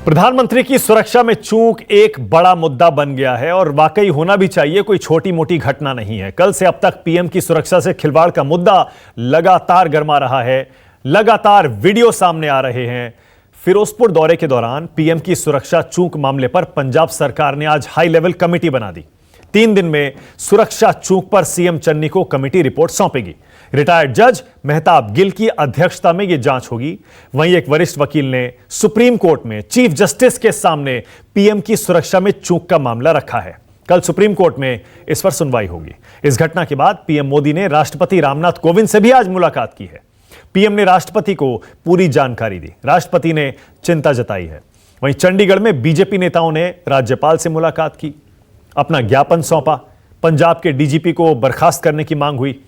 प्रधानमंत्री की सुरक्षा में चूक एक बड़ा मुद्दा बन गया है और वाकई होना भी चाहिए, कोई छोटी मोटी घटना नहीं है। कल से अब तक पीएम की सुरक्षा से खिलवाड़ का मुद्दा लगातार गर्मा रहा है, लगातार वीडियो सामने आ रहे हैं। फिरोजपुर दौरे के दौरान पीएम की सुरक्षा चूक मामले पर पंजाब सरकार ने आज हाई लेवल कमेटी बना दी। 3 दिन में सुरक्षा चूक पर सीएम चन्नी को कमेटी रिपोर्ट सौंपेगी। रिटायर्ड जज मेहताब गिल की अध्यक्षता में यह जांच होगी। वहीं एक वरिष्ठ वकील ने सुप्रीम कोर्ट में चीफ जस्टिस के सामने पीएम की सुरक्षा में चूक का मामला रखा है। कल सुप्रीम कोर्ट में इस पर सुनवाई होगी। इस घटना के बाद पीएम मोदी ने राष्ट्रपति रामनाथ कोविंद से भी आज मुलाकात की है। पीएम ने राष्ट्रपति को पूरी जानकारी दी। राष्ट्रपति ने चिंता जताई है। वहीं चंडीगढ़ में बीजेपी नेताओं ने राज्यपाल से मुलाकात की, अपना ज्ञापन सौंपा। पंजाब के डीजीपी को बर्खास्त करने की मांग हुई।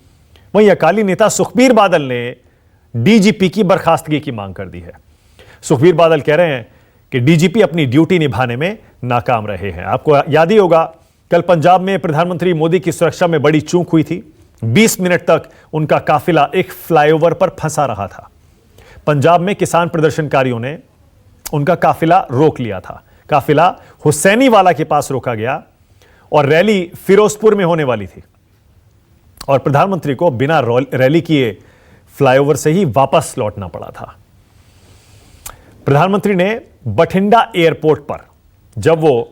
वहीं अकाली नेता सुखबीर बादल ने डीजीपी की बर्खास्तगी की मांग कर दी है। सुखबीर बादल कह रहे हैं कि डीजीपी अपनी ड्यूटी निभाने में नाकाम रहे हैं। आपको याद ही होगा, कल पंजाब में प्रधानमंत्री मोदी की सुरक्षा में बड़ी चूक हुई थी। 20 मिनट तक उनका काफिला एक फ्लाईओवर पर फंसा रहा था। पंजाब में किसान प्रदर्शनकारियों ने उनका काफिला रोक लिया था। काफिला हुसैनी वाला के पास रोका गया और रैली फिरोजपुर में होने वाली थी और प्रधानमंत्री को बिना रैली किए फ्लाईओवर से ही वापस लौटना पड़ा था। प्रधानमंत्री ने बठिंडा एयरपोर्ट पर जब वो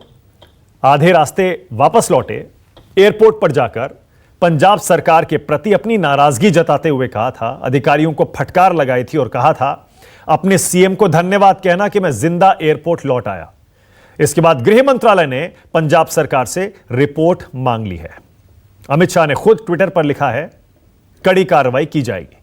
आधे रास्ते वापस लौटे, एयरपोर्ट पर जाकर पंजाब सरकार के प्रति अपनी नाराजगी जताते हुए कहा था, अधिकारियों को फटकार लगाई थी और कहा था अपने सीएम को धन्यवाद कहना कि मैं जिंदा एयरपोर्ट लौट आया। इसके बाद गृह मंत्रालय ने पंजाब सरकार से रिपोर्ट मांग ली है। अमित शाह ने खुद ट्विटर पर लिखा है, कड़ी कार्रवाई की जाएगी।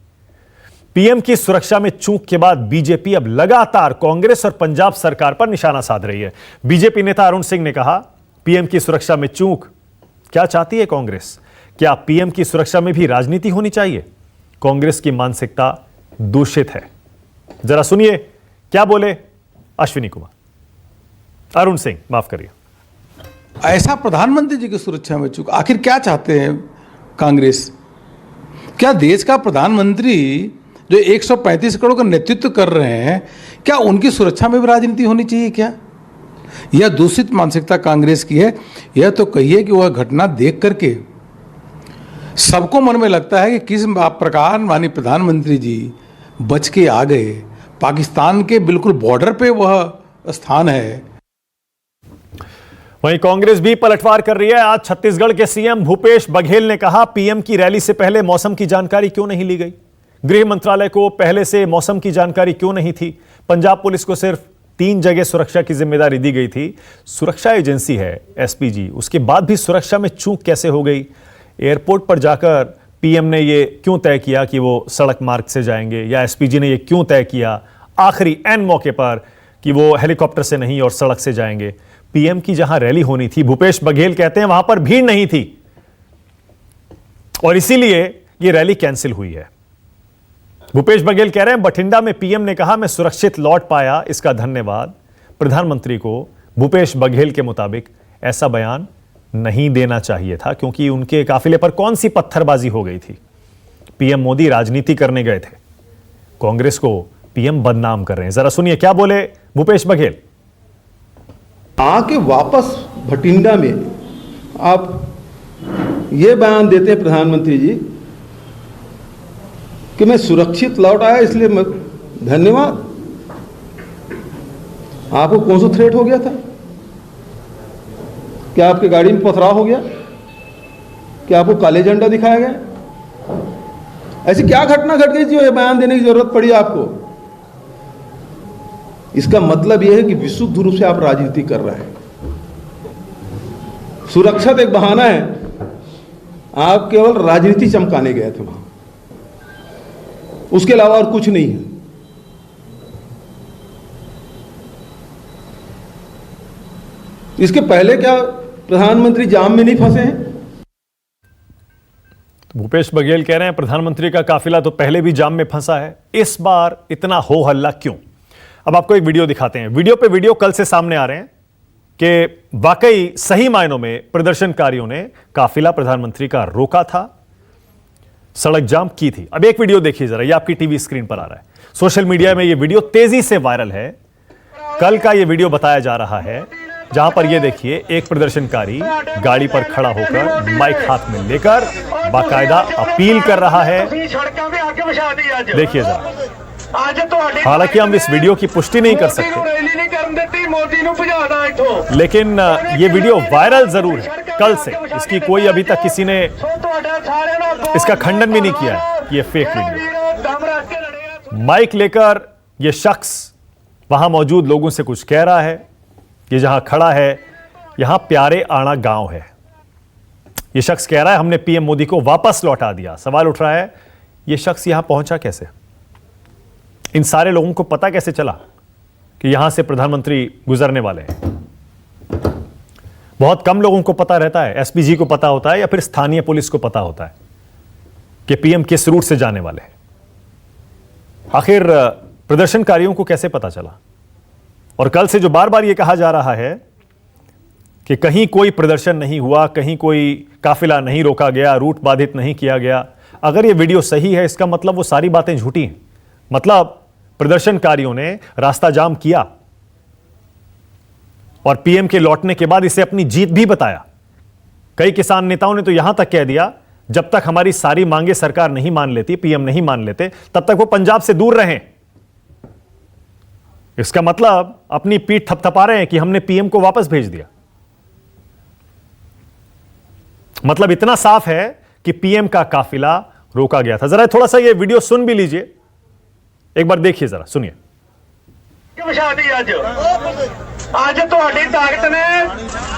पीएम की सुरक्षा में चूक के बाद बीजेपी अब लगातार कांग्रेस और पंजाब सरकार पर निशाना साध रही है। बीजेपी नेता अरुण सिंह ने कहा, पीएम की सुरक्षा में चूक क्या चाहती है कांग्रेस? क्या पीएम की सुरक्षा में भी राजनीति होनी चाहिए? कांग्रेस की मानसिकता दूषित है। जरा सुनिए क्या बोले अश्विनी कुमार, अरुण सिंह, माफ करिए। ऐसा प्रधानमंत्री जी की सुरक्षा में चूक, आखिर क्या चाहते हैं कांग्रेस? क्या देश का प्रधानमंत्री जो 135 करोड़ का नेतृत्व कर रहे हैं, क्या उनकी सुरक्षा में भी राजनीति होनी चाहिए? क्या यह दूषित मानसिकता कांग्रेस की है? यह तो कहिए कि वह घटना देख करके सबको मन में लगता है कि किस प्रकार माननीय प्रधानमंत्री जी बच के आ गए। पाकिस्तान के बिल्कुल बॉर्डर पे वह स्थान है। वहीं कांग्रेस भी पलटवार कर रही है। आज छत्तीसगढ़ के सीएम भूपेश बघेल ने कहा, पीएम की रैली से पहले मौसम की जानकारी क्यों नहीं ली गई? गृह मंत्रालय को पहले से मौसम की जानकारी क्यों नहीं थी? पंजाब पुलिस को सिर्फ 3 जगह सुरक्षा की जिम्मेदारी दी गई थी। सुरक्षा एजेंसी है एसपीजी, उसके बाद भी सुरक्षा में चूक कैसे हो गई? एयरपोर्ट पर जाकर पीएम ने यह क्यों तय किया कि वो सड़क मार्ग से जाएंगे, या एसपीजी ने यह क्यों तय किया आखिरी एन मौके पर कि वो हेलीकॉप्टर से नहीं और सड़क से जाएंगे? पीएम की जहां रैली होनी थी, भूपेश बघेल कहते हैं वहां पर भीड़ नहीं थी और इसीलिए यह रैली कैंसिल हुई है। भूपेश बघेल कह रहे हैं, बठिंडा में पीएम ने कहा मैं सुरक्षित लौट पाया, इसका धन्यवाद। प्रधानमंत्री को भूपेश बघेल के मुताबिक ऐसा बयान नहीं देना चाहिए था क्योंकि उनके काफिले पर कौन सी पत्थरबाजी हो गई थी। पीएम मोदी राजनीति करने गए थे, कांग्रेस को पीएम बदनाम कर रहे हैं। जरा सुनिए क्या बोले भूपेश बघेल। आके वापस भटिंडा में आप ये बयान देते हैं प्रधानमंत्री जी कि मैं सुरक्षित लौट आया इसलिए मैं धन्यवाद। आपको कौन सा थ्रेट हो गया था? क्या आपकी गाड़ी में पथराव हो गया? क्या आपको काले झंडा दिखाया गया? ऐसी क्या घटना घट गई जो ये बयान देने की जरूरत पड़ी आपको? इसका मतलब यह है कि विशुद्ध रूप से आप राजनीति कर रहे हैं। सुरक्षा तो एक बहाना है, आप केवल राजनीति चमकाने गए थे वहां, उसके अलावा और कुछ नहीं है। इसके पहले क्या प्रधानमंत्री जाम में नहीं फंसे हैं? भूपेश बघेल कह रहे हैं प्रधानमंत्री का काफिला तो पहले भी जाम में फंसा है, इस बार इतना हो हल्ला क्यों? अब आपको एक वीडियो दिखाते हैं। वीडियो पे वीडियो कल से सामने आ रहे हैं कि वाकई सही मायनों में प्रदर्शनकारियों ने काफिला प्रधानमंत्री का रोका था, सड़क जाम की थी। अब एक वीडियो देखिए जरा, ये आपकी टीवी स्क्रीन पर आ रहा है। सोशल मीडिया में ये वीडियो तेजी से वायरल है। कल का ये वीडियो बताया जा रहा है, जहां पर ये देखिए एक प्रदर्शनकारी गाड़ी पर खड़ा होकर माइक हाथ में लेकर बाकायदा अपील कर रहा है। देखिए जरा, हालांकि हम इस वीडियो की पुष्टि नहीं कर सकते, लेकिन ये वीडियो वायरल जरूर है कल से। इसकी कोई अभी तक किसी ने इसका खंडन भी नहीं किया है कि ये फेक वीडियो। माइक लेकर ये शख्स वहां मौजूद लोगों से कुछ कह रहा है। ये जहां खड़ा है, यहां प्यारे आना गांव है। ये शख्स कह रहा है हमने पीएम मोदी को वापस लौटा दिया। सवाल उठ रहा है, ये शख्स यहां पहुंचा कैसे? इन सारे लोगों को पता कैसे चला कि यहां से प्रधानमंत्री गुजरने वाले हैं? बहुत कम लोगों को पता रहता है। एसपीजी को पता होता है या फिर स्थानीय पुलिस को पता होता है कि पीएम किस रूट से जाने वाले हैं। आखिर प्रदर्शनकारियों को कैसे पता चला? और कल से जो बार बार यह कहा जा रहा है कि कहीं कोई प्रदर्शन नहीं हुआ, कहीं कोई काफिला नहीं रोका गया, रूट बाधित नहीं किया गया, अगर यह वीडियो सही है, इसका मतलब वो सारी बातें झूठी हैं। मतलब प्रदर्शनकारियों ने रास्ता जाम किया और पीएम के लौटने के बाद इसे अपनी जीत भी बताया। कई किसान नेताओं ने तो यहां तक कह दिया, जब तक हमारी सारी मांगे सरकार नहीं मान लेती, पीएम नहीं मान लेते, तब तक वो पंजाब से दूर रहें। इसका मतलब अपनी पीठ थपथपा रहे हैं कि हमने पीएम को वापस भेज दिया। मतलब इतना साफ है कि पीएम का काफिला रोका गया था। जरा थोड़ा सा ये वीडियो सुन भी लीजिए, एक बार देखिए, जरा सुनिए। ਅੱਜ ਤੁਹਾਡੀ ਤਾਕਤ ਨੇ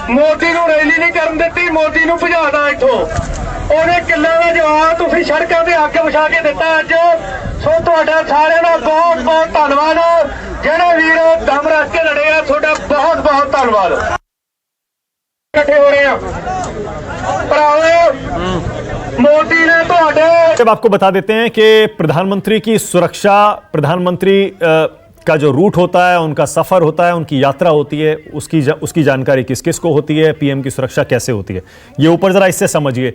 ਮੋਦੀ ਨੂੰ ਰੈਲੀ ਨਹੀਂ ਕਰਨ ਦਿੱਤੀ, ਮੋਦੀ ਨੂੰ ਭਜਾਦਾ ਇੱਥੋਂ। ਉਹਨੇ ਕਿੱਲਾਂ ਦਾ ਜਵਾਬ ਤੁਸੀਂ ਸੜਕਾਂ ਤੇ ਅੱਗ ਵਿਛਾ ਕੇ ਦਿੱਤਾ ਅੱਜ। ਸੋ ਤੁਹਾਡਾ ਸਾਰਿਆਂ ਦਾ ਬਹੁਤ ਬਹੁਤ ਧੰਨਵਾਦ। ਜਿਹੜੇ ਵੀਰ ਦਮ ਰੱਖ ਕੇ ਲੜੇ ਆ, ਤੁਹਾਡਾ ਬਹੁਤ ਬਹੁਤ ਧੰਨਵਾਦ। ਇਕੱਠੇ ਹੋ ਰਹੇ ਆ ਭਰਾਵੋ, मोदी ने तो जब आपको बता देते हैं कि प्रधानमंत्री की सुरक्षा, प्रधानमंत्री का जो रूट होता है, उनका सफर होता है, उनकी यात्रा होती है, उसकी जानकारी किस किस को होती है, पीएम की सुरक्षा कैसे होती है, ये ऊपर जरा इससे समझिए।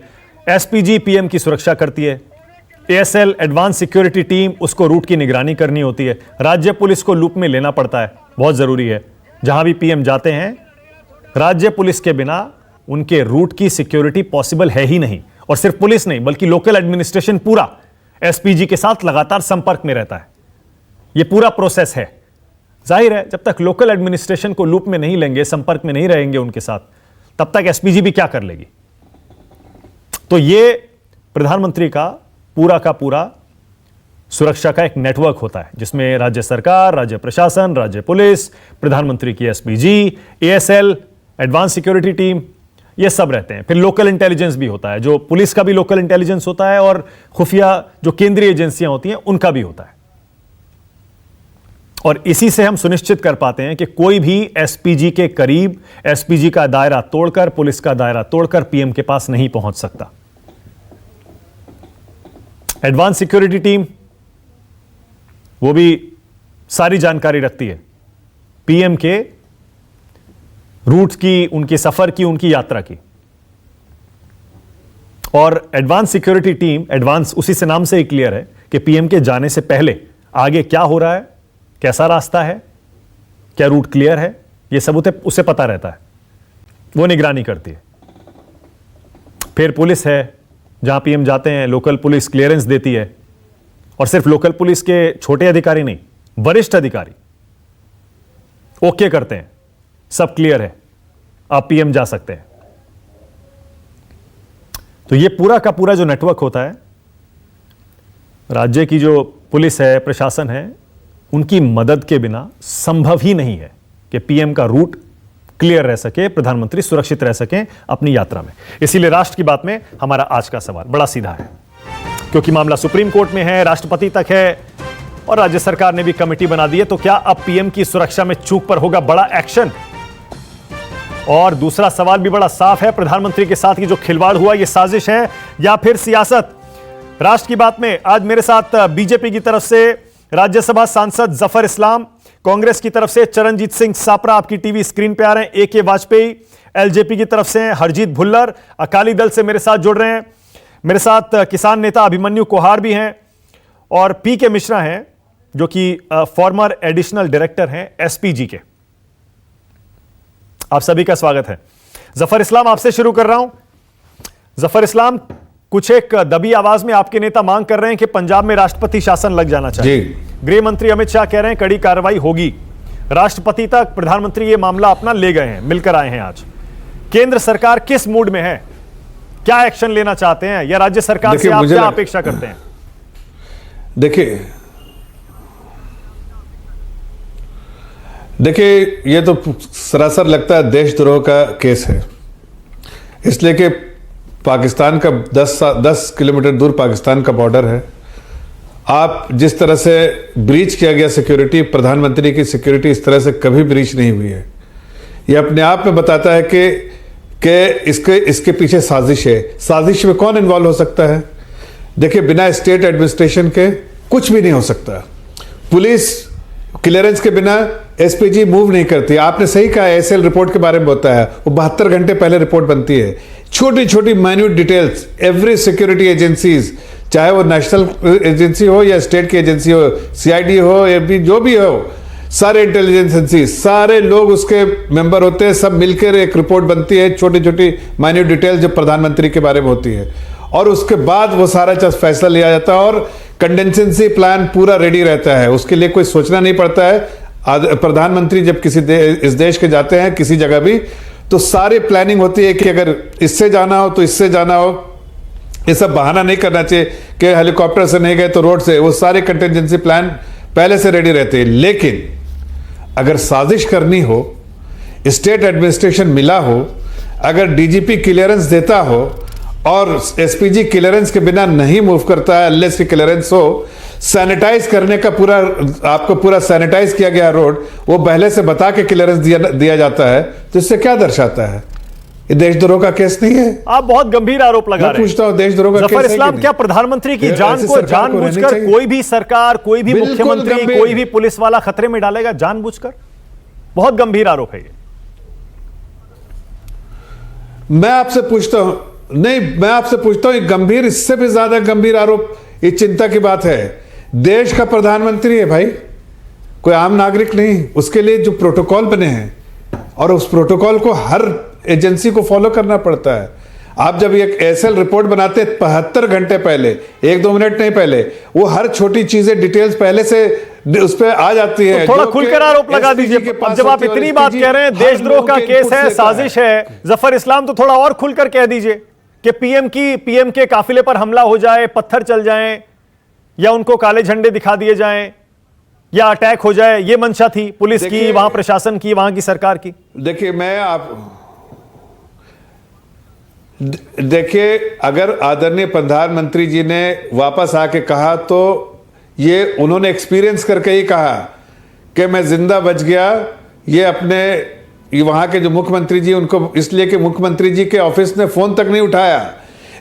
एसपीजी पीएम की सुरक्षा करती है, एएसएल एडवांस सिक्योरिटी टीम उसको रूट की निगरानी करनी होती है, राज्य पुलिस को लूप में लेना पड़ता है, बहुत जरूरी है। जहां भी पीएम जाते हैं, राज्य पुलिस के बिना उनके रूट की सिक्योरिटी पॉसिबल है ही नहीं। और सिर्फ पुलिस नहीं, बल्कि लोकल एडमिनिस्ट्रेशन पूरा एसपीजी के साथ लगातार संपर्क में रहता है। यह पूरा प्रोसेस है। जाहिर है, जब तक लोकल एडमिनिस्ट्रेशन को लूप में नहीं लेंगे, संपर्क में नहीं रहेंगे उनके साथ, तब तक एसपीजी भी क्या कर लेगी। तो यह प्रधानमंत्री का पूरा सुरक्षा का एक नेटवर्क होता है, जिसमें राज्य सरकार, राज्य प्रशासन, राज्य पुलिस, प्रधानमंत्री की SPG, ASL, advance security team, ये सब रहते हैं। फिर लोकल इंटेलिजेंस भी होता है, जो पुलिस का भी लोकल इंटेलिजेंस होता है, और खुफिया जो केंद्रीय एजेंसियां होती हैं उनका भी होता है। और इसी से हम सुनिश्चित कर पाते हैं कि कोई भी एसपीजी के करीब, एसपीजी का दायरा तोड़कर, पुलिस का दायरा तोड़कर पीएम के पास नहीं पहुंच सकता। एडवांस सिक्योरिटी टीम वो भी सारी जानकारी रखती है पीएम के रूट की, उनके सफर की, उनकी यात्रा की। और एडवांस सिक्योरिटी टीम, एडवांस उसी से नाम से ही क्लियर है कि पीएम के जाने से पहले आगे क्या हो रहा है, कैसा रास्ता है, क्या रूट क्लियर है, यह सब उसे पता रहता है। वो निगरानी करती है। फिर पुलिस है, जहां पीएम जाते हैं, लोकल पुलिस क्लियरेंस देती है। और सिर्फ लोकल पुलिस के छोटे अधिकारी नहीं, वरिष्ठ अधिकारी ओके करते हैं, सब क्लियर है, आप पीएम जा सकते हैं। तो ये पूरा का पूरा जो नेटवर्क होता है, राज्य की जो पुलिस है, प्रशासन है, उनकी मदद के बिना संभव ही नहीं है कि पीएम का रूट क्लियर रह सके, प्रधानमंत्री सुरक्षित रह सकें अपनी यात्रा में। इसीलिए राष्ट्र की बात में हमारा आज का सवाल बड़ा सीधा है, क्योंकि मामला सुप्रीम कोर्ट में है, राष्ट्रपति तक है, और राज्य सरकार ने भी कमेटी बना दी है। तो क्या अब पीएम की सुरक्षा में चूक पर होगा बड़ा एक्शन? और दूसरा सवाल भी बड़ा साफ है, प्रधानमंत्री के साथ ये जो खिलवाड़ हुआ, ये साजिश है या फिर सियासत? राष्ट्र की बात में आज मेरे साथ बीजेपी की तरफ से राज्यसभा सांसद जफर इस्लाम, कांग्रेस की तरफ से चरणजीत सिंह सापरा आपकी टीवी स्क्रीन पे आ रहे हैं, एके वाजपेयी, एलजेपी की तरफ से हरजीत भुल्लर, अकाली दल से मेरे साथ जुड़ रहे हैं, मेरे साथ किसान नेता अभिमन्यु कोहार भी हैं, और पी के मिश्रा हैं जो कि फॉर्मर एडिशनल डायरेक्टर हैं एसपीजी के। आप सभी का स्वागत है। जफर इस्लाम, आपसे शुरू कर रहा हूं। जफर इस्लाम, कुछ एक दबी आवाज में आपके नेता मांग कर रहे हैं कि पंजाब में राष्ट्रपति शासन लग जाना चाहिए। गृह मंत्री अमित शाह कह रहे हैं कड़ी कार्रवाई होगी। राष्ट्रपति तक प्रधानमंत्री ये मामला अपना ले गए हैं, मिलकर आए हैं आज। केंद्र सरकार किस मूड में है? क्या एक्शन लेना चाहते हैं या राज्य सरकार से आप क्या अपेक्षा करते हैं? देखिए, ये तो सरासर लगता है देशद्रोह का केस है, इसलिए कि पाकिस्तान का 10 किलोमीटर दूर पाकिस्तान का बॉर्डर है। आप जिस तरह से ब्रीच किया गया सिक्योरिटी, प्रधानमंत्री की सिक्योरिटी इस तरह से कभी ब्रीच नहीं हुई है। ये अपने आप में बताता है कि इसके पीछे साजिश है। साजिश में कौन इन्वॉल्व हो सकता है? देखिए, बिना स्टेट एडमिनिस्ट्रेशन के कुछ भी नहीं हो सकता। पुलिस क्लियरेंस के बिना एसपीजी मूव नहीं करती। आपने सही कहा, एएसएल रिपोर्ट के बारे में होता है, वो 72 घंटे पहले रिपोर्ट बनती है। छोटी छोटी minute details every security agencies, चाहे वो नेशनल एजेंसी हो या स्टेट की एजेंसी हो, सीआईडी हो, एफबी, जो भी हो, सारे इंटेलिजेंस एजेंसी, सारे लोग उसके मेंबर होते हैं। सब मिलकर एक रिपोर्ट बनती है, छोटी छोटी माइन्यूट डिटेल्स जो प्रधानमंत्री के बारे में होती है, और उसके बाद वो सारा फैसला लिया जाता है और कंडेंसेंसी प्लान पूरा रेडी रहता है। उसके लिए कोई सोचना नहीं पड़ता है। प्रधानमंत्री जब इस देश के जाते हैं किसी जगह भी, तो सारी प्लानिंग होती है कि अगर इससे जाना हो तो इससे जाना हो। ये सब बहाना नहीं करना चाहिए कि हेलीकॉप्टर से नहीं गए तो रोड से। वो सारे कंटेंजेंसी प्लान पहले से रेडी रहते हैं। लेकिन अगर साजिश करनी हो, स्टेट एडमिनिस्ट्रेशन मिला हो, अगर डीजीपी क्लियरेंस देता हो और एसपीजी क्लियरेंस के बिना नहीं मूव करता है, अनलेस की क्लियरेंस हो, सैनिटाइज करने का आपको पूरा सैनिटाइज किया गया रोड, वो पहले से बता के क्लियरेंस दिया जाता है, तो इससे क्या दर्शाता है? ये देशद्रोह का केस नहीं है। आप बहुत गंभीर आरोप लगा रहे हैं। पूछता हूं, देशद्रोह का केस है? इस्लाम, क्या प्रधानमंत्री की जान को जानबूझकर कोई भी सरकार, कोई भी मुख्यमंत्री, कोई भी पुलिस वाला खतरे में डालेगा जानबूझकर? बहुत गंभीर आरोप है ये। मैं आपसे पूछता हूं, गंभीर, इससे भी ज्यादा गंभीर आरोप, ये चिंता की बात है। देश का प्रधानमंत्री है भाई, कोई आम नागरिक नहीं। उसके लिए जो प्रोटोकॉल बने हैं, और उस प्रोटोकॉल को हर एजेंसी को फॉलो करना पड़ता है। आप जब एक एएसएल रिपोर्ट बनाते 72 घंटे पहले, 1-2 मिनट नहीं पहले, वो हर छोटी चीजें डिटेल्स पहले से उस पर आ जाती है। तो थोड़ा खुलकर आरोप लगा दीजिए। जब आप इतनी बात कह रहे हैं, देशद्रोह का केस है, साजिश है, जफर इस्लाम, तो थोड़ा और खुलकर कह दीजिए कि पीएम के काफिले पर हमला हो जाए, पत्थर चल जाएं, या उनको काले झंडे दिखा दिए जाएं, या अटैक हो जाए, ये मंशा थी पुलिस की, वहां प्रशासन की, वहां की सरकार की। देखिए, अगर आदरणीय प्रधानमंत्री जी ने वापस आके कहा, तो ये उन्होंने एक्सपीरियंस करके ही कहा कि मैं जिंदा बच गया। ये वहां के जो मुख्यमंत्री जी, उनको इसलिए कि मुख्यमंत्री जी के ऑफिस ने फोन तक नहीं उठाया।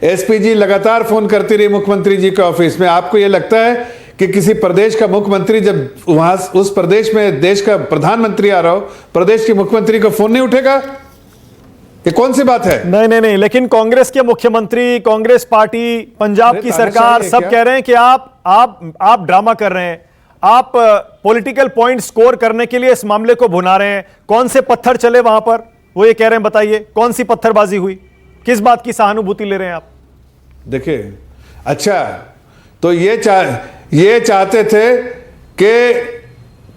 एसपीजी लगातार फोन करती रही मुख्यमंत्री जी के ऑफिस में। आपको यह लगता है कि किसी प्रदेश का मुख्यमंत्री जब वहां उस प्रदेश में देश का प्रधानमंत्री आ रहा हो, प्रदेश के मुख्यमंत्री को फोन नहीं उठेगा? ये कौन सी बात है? नहीं, लेकिन कांग्रेस के मुख्यमंत्री, कांग्रेस पार्टी, पंजाब की सरकार सब कह रहे हैं कि आप ड्रामा कर रहे हैं, आप पॉलिटिकल पॉइंट स्कोर करने के लिए इस मामले को भुना रहे हैं। कौन से पत्थर चले वहां पर, वो ये कह रहे हैं, बताइए कौन सी पत्थरबाजी हुई, किस बात की सहानुभूति ले रहे हैं आप? देखिए, अच्छा, तो ये चाहते थे कि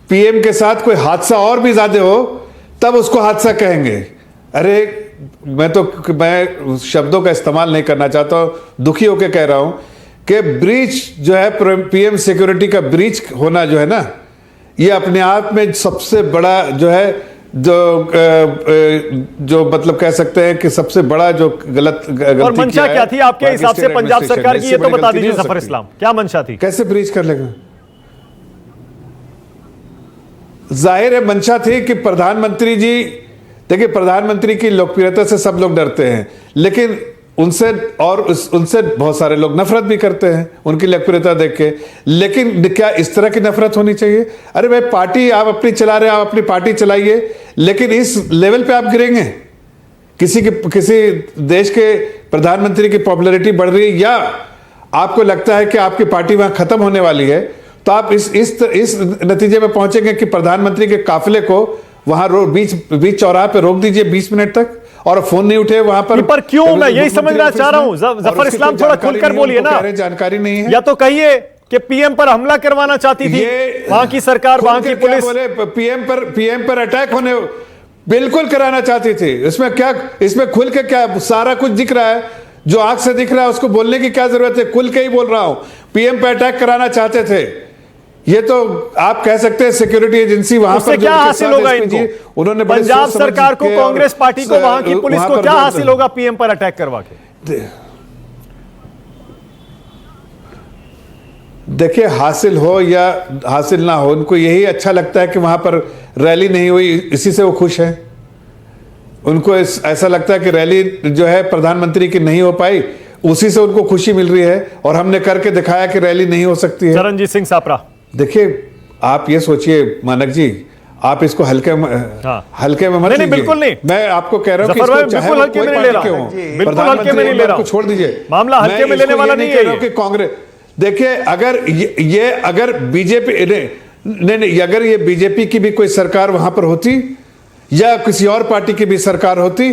पीएम के साथ कोई हादसा और भी ज्यादा हो, तब उसको हादसा कहेंगे। अरे, मैं शब्दों का इस्तेमाल नहीं करना चाहता हूं, दुखी होकर कह रहा हूं कि ब्रीच जो है, पीएम सिक्योरिटी का ब्रीच होना जो है ना, ये अपने आप में सबसे बड़ा जो है, जो मतलब कह सकते हैं कि सबसे बड़ा जो गलती और मंशा क्या थी आपके हिसाब से पंजाब सरकार की, ये तो बता दीजिए जफर इस्लाम, क्या मंशा थी? कैसे ब्रीच कर लेगा? जाहिर है मंशा थी कि प्रधानमंत्री जी, देखिए, प्रधानमंत्री की लोकप्रियता से सब लोग डरते हैं, लेकिन उनसे बहुत सारे लोग नफरत भी करते हैं उनकी लोकप्रियता देख के। लेकिन क्या इस तरह की नफरत होनी चाहिए? अरे भाई, पार्टी आप अपनी चला रहे हैं, आप अपनी पार्टी चलाइए, लेकिन इस लेवल पे आप गिरेंगे? किसी देश के प्रधानमंत्री की पॉपुलैरिटी बढ़ रही है, या आपको लगता है कि आपकी पार्टी वहां खत्म होने वाली है, तो आप इस नतीजे में पहुंचेंगे कि प्रधानमंत्री के काफिले को वहां बीच बीच चौराहे पे रोक दीजिए 20 मिनट तक, और फोन नहीं उठे वहां पर क्यों? मैं यही समझना चाह रहा हूं। जफर इस्लाम थोड़ा खुलकर बोलिए ना। जानकारी नहीं है, या तो कहिए कि पीएम पर हमला करवाना चाहती थी वहां की सरकार, वहां की पुलिस। बोले पीएम पर अटैक होने बिल्कुल कराना चाहती थी। इसमें खुल के क्या सारा कुछ दिख रहा है, जो आंख से दिख रहा है उसको बोलने की क्या जरूरत है? खुल के ही बोल रहा हूं, पीएम पर अटैक कराना चाहते थे। ये तो आप कह सकते हैं सिक्योरिटी एजेंसी वहां पर क्या हासिल होगा इनको? उन्होंने पंजाब सरकार को, कांग्रेस पार्टी को, वहां की पुलिस को क्या हासिल होगा पीएम पर अटैक करवा के? देखिए, हासिल हो या हासिल ना हो, उनको यही अच्छा लगता है कि वहां पर रैली नहीं हुई, इसी से वो खुश हैं। उनको ऐसा लगता है कि रैली जो है प्रधानमंत्री की नहीं हो पाई, उसी से उनको खुशी मिल रही है, और हमने करके दिखाया कि रैली नहीं हो सकती है। चरणजीत सिंह सापरा, देखिए, आप ये सोचिए मानक जी, आप इसको हल्के में मत लीजिए। बिल्कुल नहीं, मैं आपको कह रहा हूं कि इसको चाहे बिल्कुल हल्के में नहीं ले रहा हूं, बिल्कुल हल्के में नहीं ले रहा हूं, छोड़ दीजिए, मामला हल्के में लेने वाला नहीं है कि कांग्रेस। देखिए, अगर बीजेपी नहीं, अगर ये बीजेपी की भी कोई सरकार वहां पर होती या किसी और पार्टी की भी सरकार होती,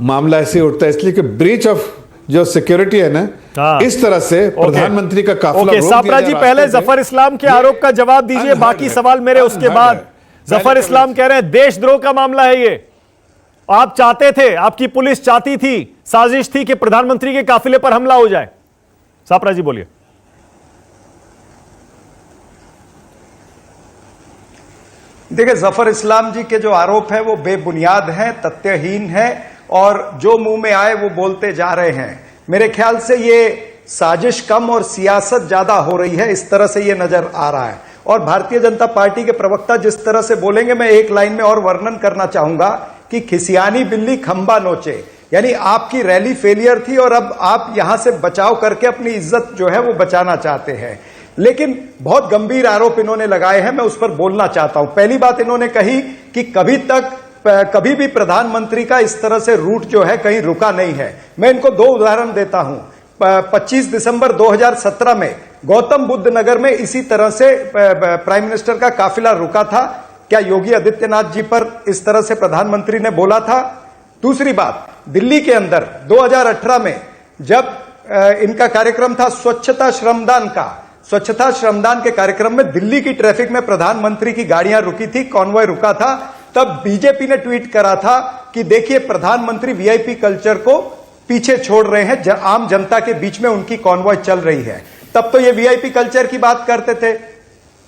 मामला ऐसे उठता है। इसलिए कि ब्रीच ऑफ जो सिक्योरिटी है ना, इस तरह से प्रधानमंत्री का काफिला रोक दिया सापरा जी, पहले जफर इस्लाम के आरोप का जवाब दीजिए, बाकी सवाल मेरे उसके बाद। जफर इस्लाम कह रहे हैं देशद्रोह का मामला है ये, आप चाहते थे, आपकी पुलिस चाहती थी, साजिश थी कि प्रधानमंत्री के काफिले पर हमला हो जाए। सापरा जी बोलिए। देखिए, जफर इस्लाम जी के जो आरोप है वो बेबुनियाद हैं, तथ्यहीन है, और जो मुंह में आए वो बोलते जा रहे हैं। मेरे ख्याल से ये साजिश कम और सियासत ज्यादा हो रही है, इस तरह से ये नजर आ रहा है। और भारतीय जनता पार्टी के प्रवक्ता जिस तरह से बोलेंगे, मैं एक लाइन में और वर्णन करना चाहूंगा कि खिसियानी बिल्ली खंबा नोचे, यानी आपकी रैली फेलियर थी और अब आप यहां से बचाव करके अपनी इज्जत जो है वो बचाना चाहते हैं। लेकिन बहुत गंभीर आरोप इन्होंने लगाए हैं, मैं उस पर बोलना चाहता हूं। पहली बात इन्होंने कही कि कभी भी प्रधानमंत्री का इस तरह से रूट जो है कहीं रुका नहीं है। मैं इनको दो उदाहरण देता हूं। 25 दिसंबर 2017 में गौतम बुद्ध नगर में इसी तरह से प्राइम मिनिस्टर का काफिला रुका था। क्या योगी आदित्यनाथ जी पर इस तरह से प्रधानमंत्री ने बोला था? दूसरी बात, दिल्ली के अंदर 2018 में जब इनका कार्यक्रम था स्वच्छता श्रमदान का, स्वच्छता श्रमदान के कार्यक्रम में दिल्ली की ट्रैफिक में प्रधानमंत्री की गाड़ियां रुकी थी, कॉन्वॉय रुका था, तब बीजेपी ने ट्वीट करा था कि देखिए प्रधानमंत्री वीआईपी कल्चर को पीछे छोड़ रहे हैं, आम जनता के बीच में उनकी कॉन्वॉय चल रही है। तब तो ये वीआईपी कल्चर की बात करते थे।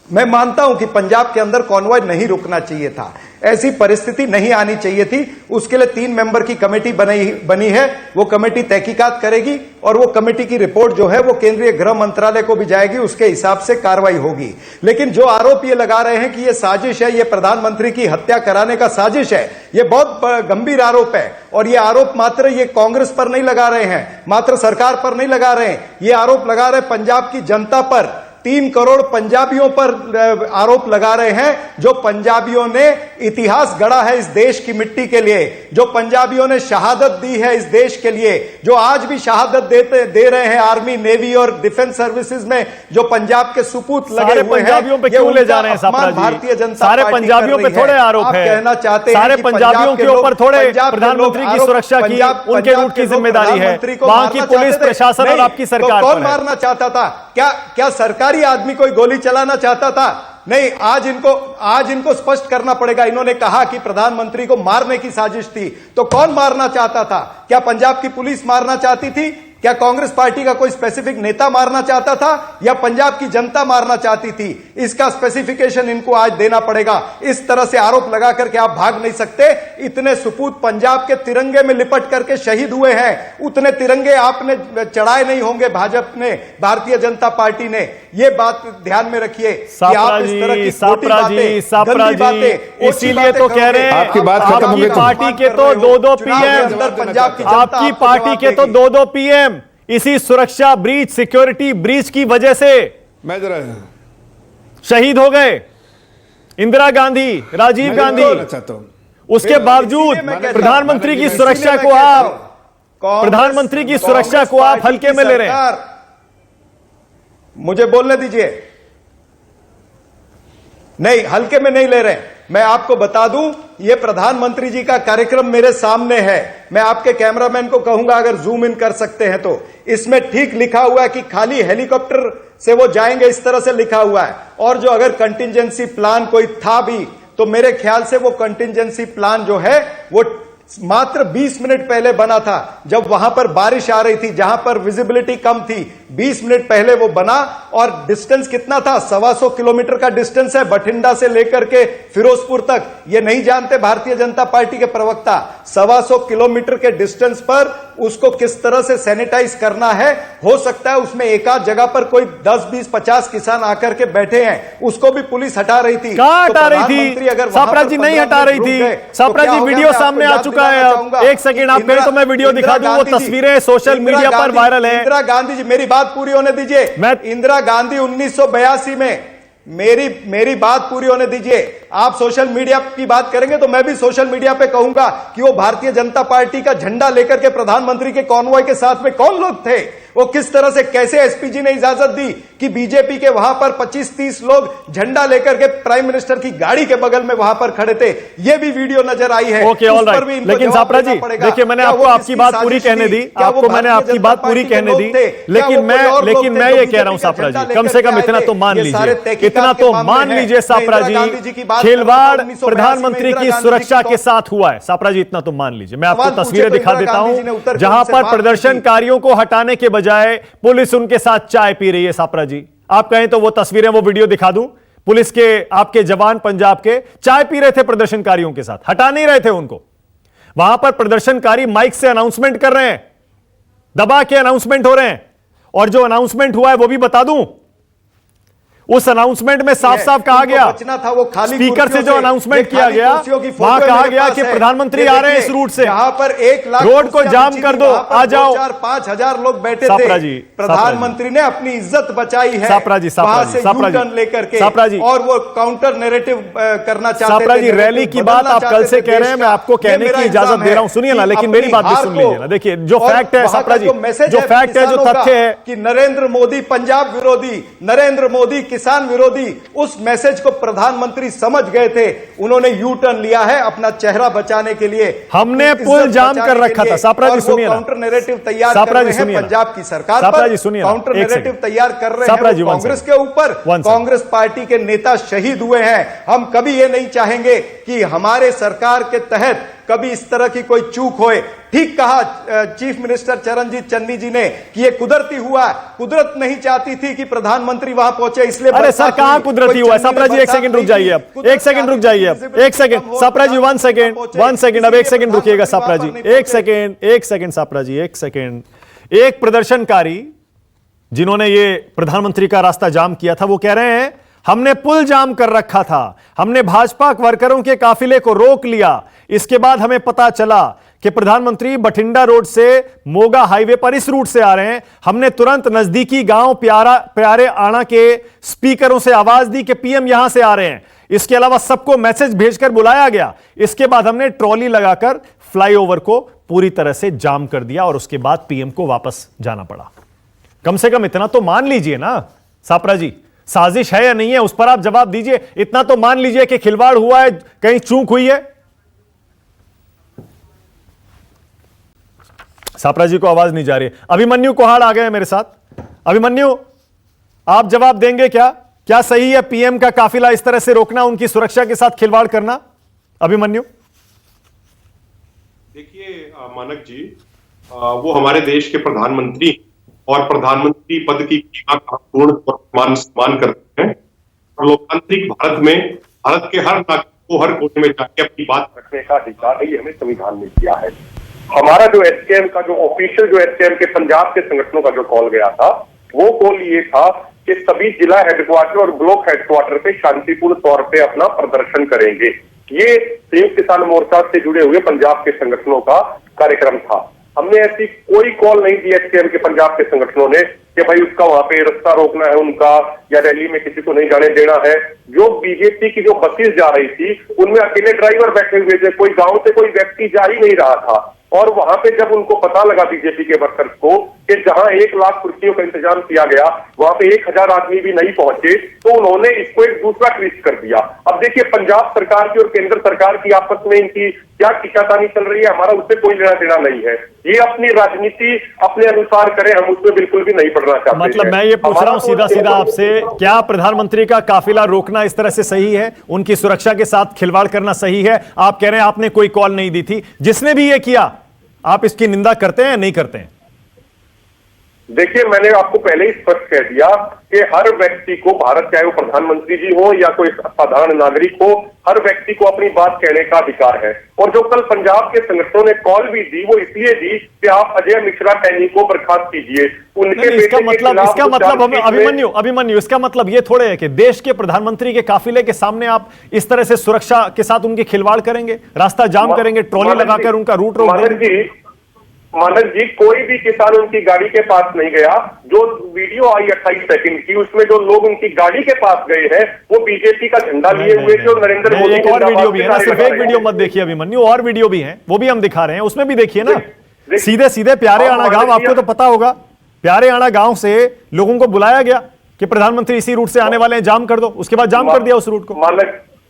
मैं मानता हूं कि पंजाब के अंदर कॉन्वॉय नहीं रुकना चाहिए था, ऐसी परिस्थिति नहीं आनी चाहिए थी। उसके लिए 3 मेंबर की कमेटी बनी है, वो कमेटी तहकीकात करेगी और वो कमेटी की रिपोर्ट जो है वो केंद्रीय गृह मंत्रालय को भी जाएगी, उसके हिसाब से कार्रवाई होगी। लेकिन जो आरोप ये लगा रहे हैं कि ये साजिश है, ये प्रधानमंत्री की हत्या कराने का साजिश है, ये बहुत गंभीर आरोप है। और ये आरोप मात्र ये कांग्रेस पर नहीं लगा रहे हैं, मात्र सरकार पर नहीं लगा रहे हैं, ये आरोप लगा रहे पंजाब की जनता पर, 3 करोड़ पंजाबियों पर आरोप लगा रहे हैं, जो पंजाबियों ने इतिहास गढ़ा है इस देश की मिट्टी के लिए, जो पंजाबियों ने शहादत दी है इस देश के लिए, जो आज भी शहादत दे रहे हैं आर्मी, नेवी और डिफेंस सर्विसेज में, जो पंजाब के सुपूत लगे हुए हैं। पंजाबियों पे क्यों ले जा रहे हैं सापरा जी? भारतीय जनता सारे पंजाबियों पे थोड़े आरोप है, कहना चाहते हैं सारे कि पंजाबियों के ऊपर थोड़े प्रधानमंत्री की सुरक्षा की, उनके रूट की जिम्मेदारी है, वहां की पुलिस प्रशासन और आपकी सरकार। कौन मारना चाहता था? क्या सरकारी आदमी कोई गोली चलाना चाहता था? नहीं, आज इनको स्पष्ट करना पड़ेगा। इन्होंने कहा कि प्रधानमंत्री को मारने की साजिश थी, तो कौन मारना चाहता था? क्या पंजाब की पुलिस मारना चाहती थी? क्या कांग्रेस पार्टी का कोई स्पेसिफिक नेता मारना चाहता था, या पंजाब की जनता मारना चाहती थी? इसका स्पेसिफिकेशन इनको आज देना पड़ेगा। इस तरह से आरोप लगा करके आप भाग नहीं सकते। इतने सुपूत पंजाब के तिरंगे में लिपट करके शहीद हुए हैं, उतने तिरंगे आपने चढ़ाए नहीं होंगे भाजपा ने, भारतीय जनता पार्टी ने। ये बात ध्यान में रखिए कि आप इस तरह की खोटी बातें, गंदी बातें, इसीलिए तो कह रहे हैं आपकी बात खत्म हो गई। पार्टी के तो 2-2 पीएम, पंजाब की आपकी पार्टी के तो 2-2 पीएम इसी सुरक्षा ब्रीच, सिक्योरिटी ब्रीच की वजह से मैं जरा शहीद हो गए। इंदिरा गांधी, राजीव गांधी, चाहता हूं, उसके बावजूद प्रधानमंत्री की सुरक्षा को आप हल्के में ले रहे हैं। मुझे बोलने दीजिए। नहीं, हल्के में नहीं ले रहे। मैं आपको बता दूं, ये प्रधानमंत्री जी का कार्यक्रम मेरे सामने है। मैं आपके कैमरामैन को कहूंगा अगर जूम इन कर सकते हैं तो, इसमें ठीक लिखा हुआ है कि खाली हेलीकॉप्टर से वो जाएंगे, इस तरह से लिखा हुआ है। और जो अगर कंटिजेंसी प्लान कोई था भी, तो मेरे ख्याल से वो कंटिजेंसी प्लान जो है वो मात्र 20 मिनट पहले बना था, जब वहां पर बारिश आ रही थी, जहां पर विजिबिलिटी कम थी। 20 मिनट पहले वो बना। और डिस्टेंस कितना था? 125 किलोमीटर का डिस्टेंस है बठिंडा से लेकर के फिरोजपुर तक। ये नहीं जानते भारतीय जनता पार्टी के प्रवक्ता? 125 किलोमीटर के डिस्टेंस पर उसको किस तरह से सैनिटाइज करना है। हो सकता है उसमें एक आध जगह पर कोई 10, 20, 50 किसान आकर के बैठे हैं, उसको भी पुलिस हटा रही थी। कहां तो हटा रही प्रधानमंत्री थी? अगर वहां सापरा पर जी नहीं 15 हटा रही मिनट थी। रुक गए, तो सापरा क्या जी हो गया? वीडियो मैं सामने आपको आ याद चुका है। दिलाना चाहूंगा। एक सेकंड आप कहें तो मैं वीडियो दिखा दूं। वो तस्वीरें सोशल मीडिया पर वायरल है। इंदिरा गांधी जी, मेरी बात पूरी होने दीजिए। इंदिरा गांधी 1982 में, मेरी बात पूरी होने दीजिए। आप सोशल मीडिया की बात करेंगे तो मैं भी सोशल मीडिया पे कहूंगा कि वो भारतीय जनता पार्टी का झंडा लेकर के प्रधानमंत्री के कॉन्वॉय के साथ में कौन लोग थे, वो किस तरह से, कैसे एसपीजी ने इजाजत दी कि बीजेपी के वहां पर 25-30 लोग झंडा लेकर के प्राइम मिनिस्टर की गाड़ी के बगल में वहां पर खड़े थे। ये भी वीडियो नजर आई है। Okay, all right. लेकिन सापरा जी देखिए, मैंने आपको आपकी बात पूरी कहने दी, आपको मैंने आपकी बात पूरी कहने दी, लेकिन मैं ये कह रहा हूं सापरा जी, कम से कम इतना तो मान लीजिए, इतना तो मान लीजिए सापरा जी, खिलवाड़ प्रधानमंत्री की सुरक्षा के साथ हुआ है। सापरा जी इतना तो मान लीजिए। मैं आपको तस्वीरें दिखा देता हूं जहां पर प्रदर्शनकारियों को हटाने के बजाय पुलिस उनके साथ चाय पी रही है। सापरा जी आप कहें तो वो तस्वीरें, वो वीडियो दिखा दूं। पुलिस के आपके जवान पंजाब के चाय पी रहे थे प्रदर्शनकारियों के साथ, हटा नहीं रहे थे उनको। वहां पर प्रदर्शनकारी माइक से अनाउंसमेंट कर रहे हैं, दबा के अनाउंसमेंट हो रहे हैं। और जो अनाउंसमेंट हुआ है वो भी बता दूं, उस अनाउंसमेंट में साफ साफ कहा गया, बचना था वो खाली स्पीकर से जो अनाउंसमेंट किया गया, वहां कहा गया कि प्रधानमंत्री आ रहे हैं इस रूट से, यहां पर 1 लाख रोड को जाम कर दो, आ जाओ। 4-5 लोग बैठे थे। प्रधानमंत्री ने अपनी इज्जत बचाई है वहां से यू-टर्न लेकर के, और वो काउंटर नैरेटिव करना चाहते थे। सापरा जी रैली की बात आप कल से कह रहे हैं, मैं आपको कहने की इजाजत दे रहा हूं, सुनिए ना, लेकिन मेरी बात भी सुन लीजिए ना। देखिए जो फैक्ट है सापरा जी, जो फैक्ट है, जो तथ्य है कि नरेंद्र मोदी पंजाब विरोधी, नरेंद्र मोदी किसान विरोधी, उस मैसेज को प्रधानमंत्री समझ गए थे। उन्होंने यू टर्न लिया है अपना चेहरा बचाने के लिए। हमने पुल जाम कर रखा था। सापरा जी सुनिए ना, काउंटर नैरेटिव तैयार कर रहे हैं पंजाब की सरकार पर। काउंटर नैरेटिव तैयार कर रहे हैं कांग्रेस के ऊपर। कांग्रेस पार्टी के नेता शहीद हुए हैं। हम कभी ये नहीं चाहेंगे कि हमारे सरकार के तहत कभी इस तरह की कोई चूक होए। ठीक कहा चीफ मिनिस्टर चरणजीत चन्नी जी ने कि ये कुदरती हुआ, कुदरत नहीं चाहती थी कि प्रधानमंत्री वहां पहुंचे, इसलिए। अरे सर कहां कुदरती हुआ? सापरा जी एक सेकंड रुक जाइए, अब एक सेकंड रुक जाइए, अब एक सेकंड सापरा जी, 1 सेकंड, अब 1 सेकंड रुकिएगा सापरा जी, 1 सेकंड सापरा जी, 1 सेकंड। एक प्रदर्शनकारी जिन्होंने ये प्रधानमंत्री का रास्ता जाम किया था, वो कह रहे हैं हमने पुल जाम कर रखा था, हमने भाजपा वर्करों के काफिले को रोक लिया, इसके बाद हमें पता चला कि प्रधानमंत्री बठिंडा रोड से मोगा हाईवे पर इस रूट से आ रहे हैं। हमने तुरंत नजदीकी गांव प्यारे आना के स्पीकरों से आवाज दी कि पीएम यहां से आ रहे हैं। इसके अलावा सबको मैसेज भेजकर बुलाया गया। इसके बाद हमने ट्रॉली लगाकर फ्लाईओवर को पूरी तरह से जाम कर दिया और उसके बाद पीएम को वापस जाना पड़ा। कम से कम इतना तो मान लीजिए ना सापरा जी, साजिश है या नहीं है उस पर आप जवाब दीजिए। इतना तो मान लीजिए कि खिलवाड़ हुआ है, कहीं चूक हुई है। सापरा जी को आवाज नहीं जा रही। अभिमन्यु कोहाड़ आ गए हैं मेरे साथ। अभिमन्यु, आप जवाब देंगे क्या सही है पीएम का काफिला इस तरह से रोकना, उनकी सुरक्षा के साथ खिलवाड़ करना? अभिमन्यु देखिए मानक जी, वो हमारे देश के प्रधानमंत्री और प्रधानमंत्री पद की पूर्ण सम्मान करते हैं। और लोकतांत्रिक भारत में भारत के हर नागरिक को हर कोने में जाके अपनी बात रखने का अधिकार है, ये हमें संविधान ने दिया है। हमारा जो एसकेएम का जो ऑफिशियल जो एसकेएम के पंजाब के संगठनों का जो कॉल गया था, वो कॉल ये था कि सभी जिला हेडक्वार्टर और ब्लॉक हेडक्वार्टर पे शांतिपूर्ण तौर पे अपना प्रदर्शन करेंगे। ये संयुक्त किसान मोर्चा से जुड़े हुए पंजाब के संगठनों का कार्यक्रम था। हमने ऐसी कोई कॉल नहीं दी एसकेएम के पंजाब के संगठनों ने कि भाई उसका वहां पे रास्ता रोकना है उनका, या रैली में किसी को नहीं जाने देना है। जो बीजेपी की जो बसेस जा रही थी उनमें अकेले ड्राइवर बैठे हुए थे, कोई गांव से कोई व्यक्ति जा ही नहीं रहा था। और वहां पे जब उनको पता लगा बीजेपी के वर्कर्स को कि जहां 1 लाख कुर्सियों का इंतजाम किया गया वहां पे 1000 आदमी भी नहीं पहुंचे, तो उन्होंने इसको एक दूसरा ट्विस्ट कर दिया। अब देखिए पंजाब सरकार की और केंद्र सरकार की आपस में इनकी क्या खींचातानी चल रही है, हमारा उससे कोई लेना देना नहीं है। ये अपनी राजनीति अपने अनुसार करें, हम उसमें बिल्कुल भी नहीं पड़ना चाहते। मतलब मैं ये पूछ रहा हूं सीधा सीधा आपसे, क्या प्रधानमंत्री का काफिला रोकना इस तरह से सही है? उनकी सुरक्षा के साथ खिलवाड़ करना सही है? आप कह रहे हैं आपने कोई कॉल नहीं दी थी, जिसने भी ये किया आप इसकी निंदा करते हैं या नहीं करते हैं? देखिए मैंने आपको पहले ही स्पष्ट कह दिया कि हर व्यक्ति को, भारत चाहे वो प्रधानमंत्री जी हो या कोई साधारण नागरिक हो, हर व्यक्ति को अपनी बात कहने का अधिकार है। और जो कल पंजाब के संगठनों ने कॉल भी दी वो इसलिए दी कि आप अजय मिश्रा टैनी को बर्खास्त कीजिए। उनके इसका मतलब अभिमन्यु इसका मतलब ये थोड़े है कि देश के प्रधानमंत्री के काफिले के सामने आप इस तरह से सुरक्षा के साथ उनकी खिलवाड़ करेंगे, रास्ता जाम करेंगे, ट्रॉली लगाकर उनका रूट रोक देंगे? मानक जी, कोई भी किसान उनकी गाड़ी के पास नहीं गया। जो वीडियो आई 28 सेकंड की, उसमें जो लोग उनकी गाड़ी के पास गए हैं वो बीजेपी का झंडा लिए हुए थे और नरेंद्र मोदी। एक और वीडियो भी है ना, सिर्फ एक वीडियो मत देखिए अभिमन्यु, और वीडियो भी है, वो भी हम दिखा रहे हैं, उसमें भी देखिए ना। सीधे सीधे प्यारे आना गांव, आपको तो पता होगा, प्यारे आना गांव से लोगों को बुलाया गया कि प्रधानमंत्री इसी रूट से आने वाले हैं, जाम कर दो। उसके बाद जाम कर दिया उस रूट को।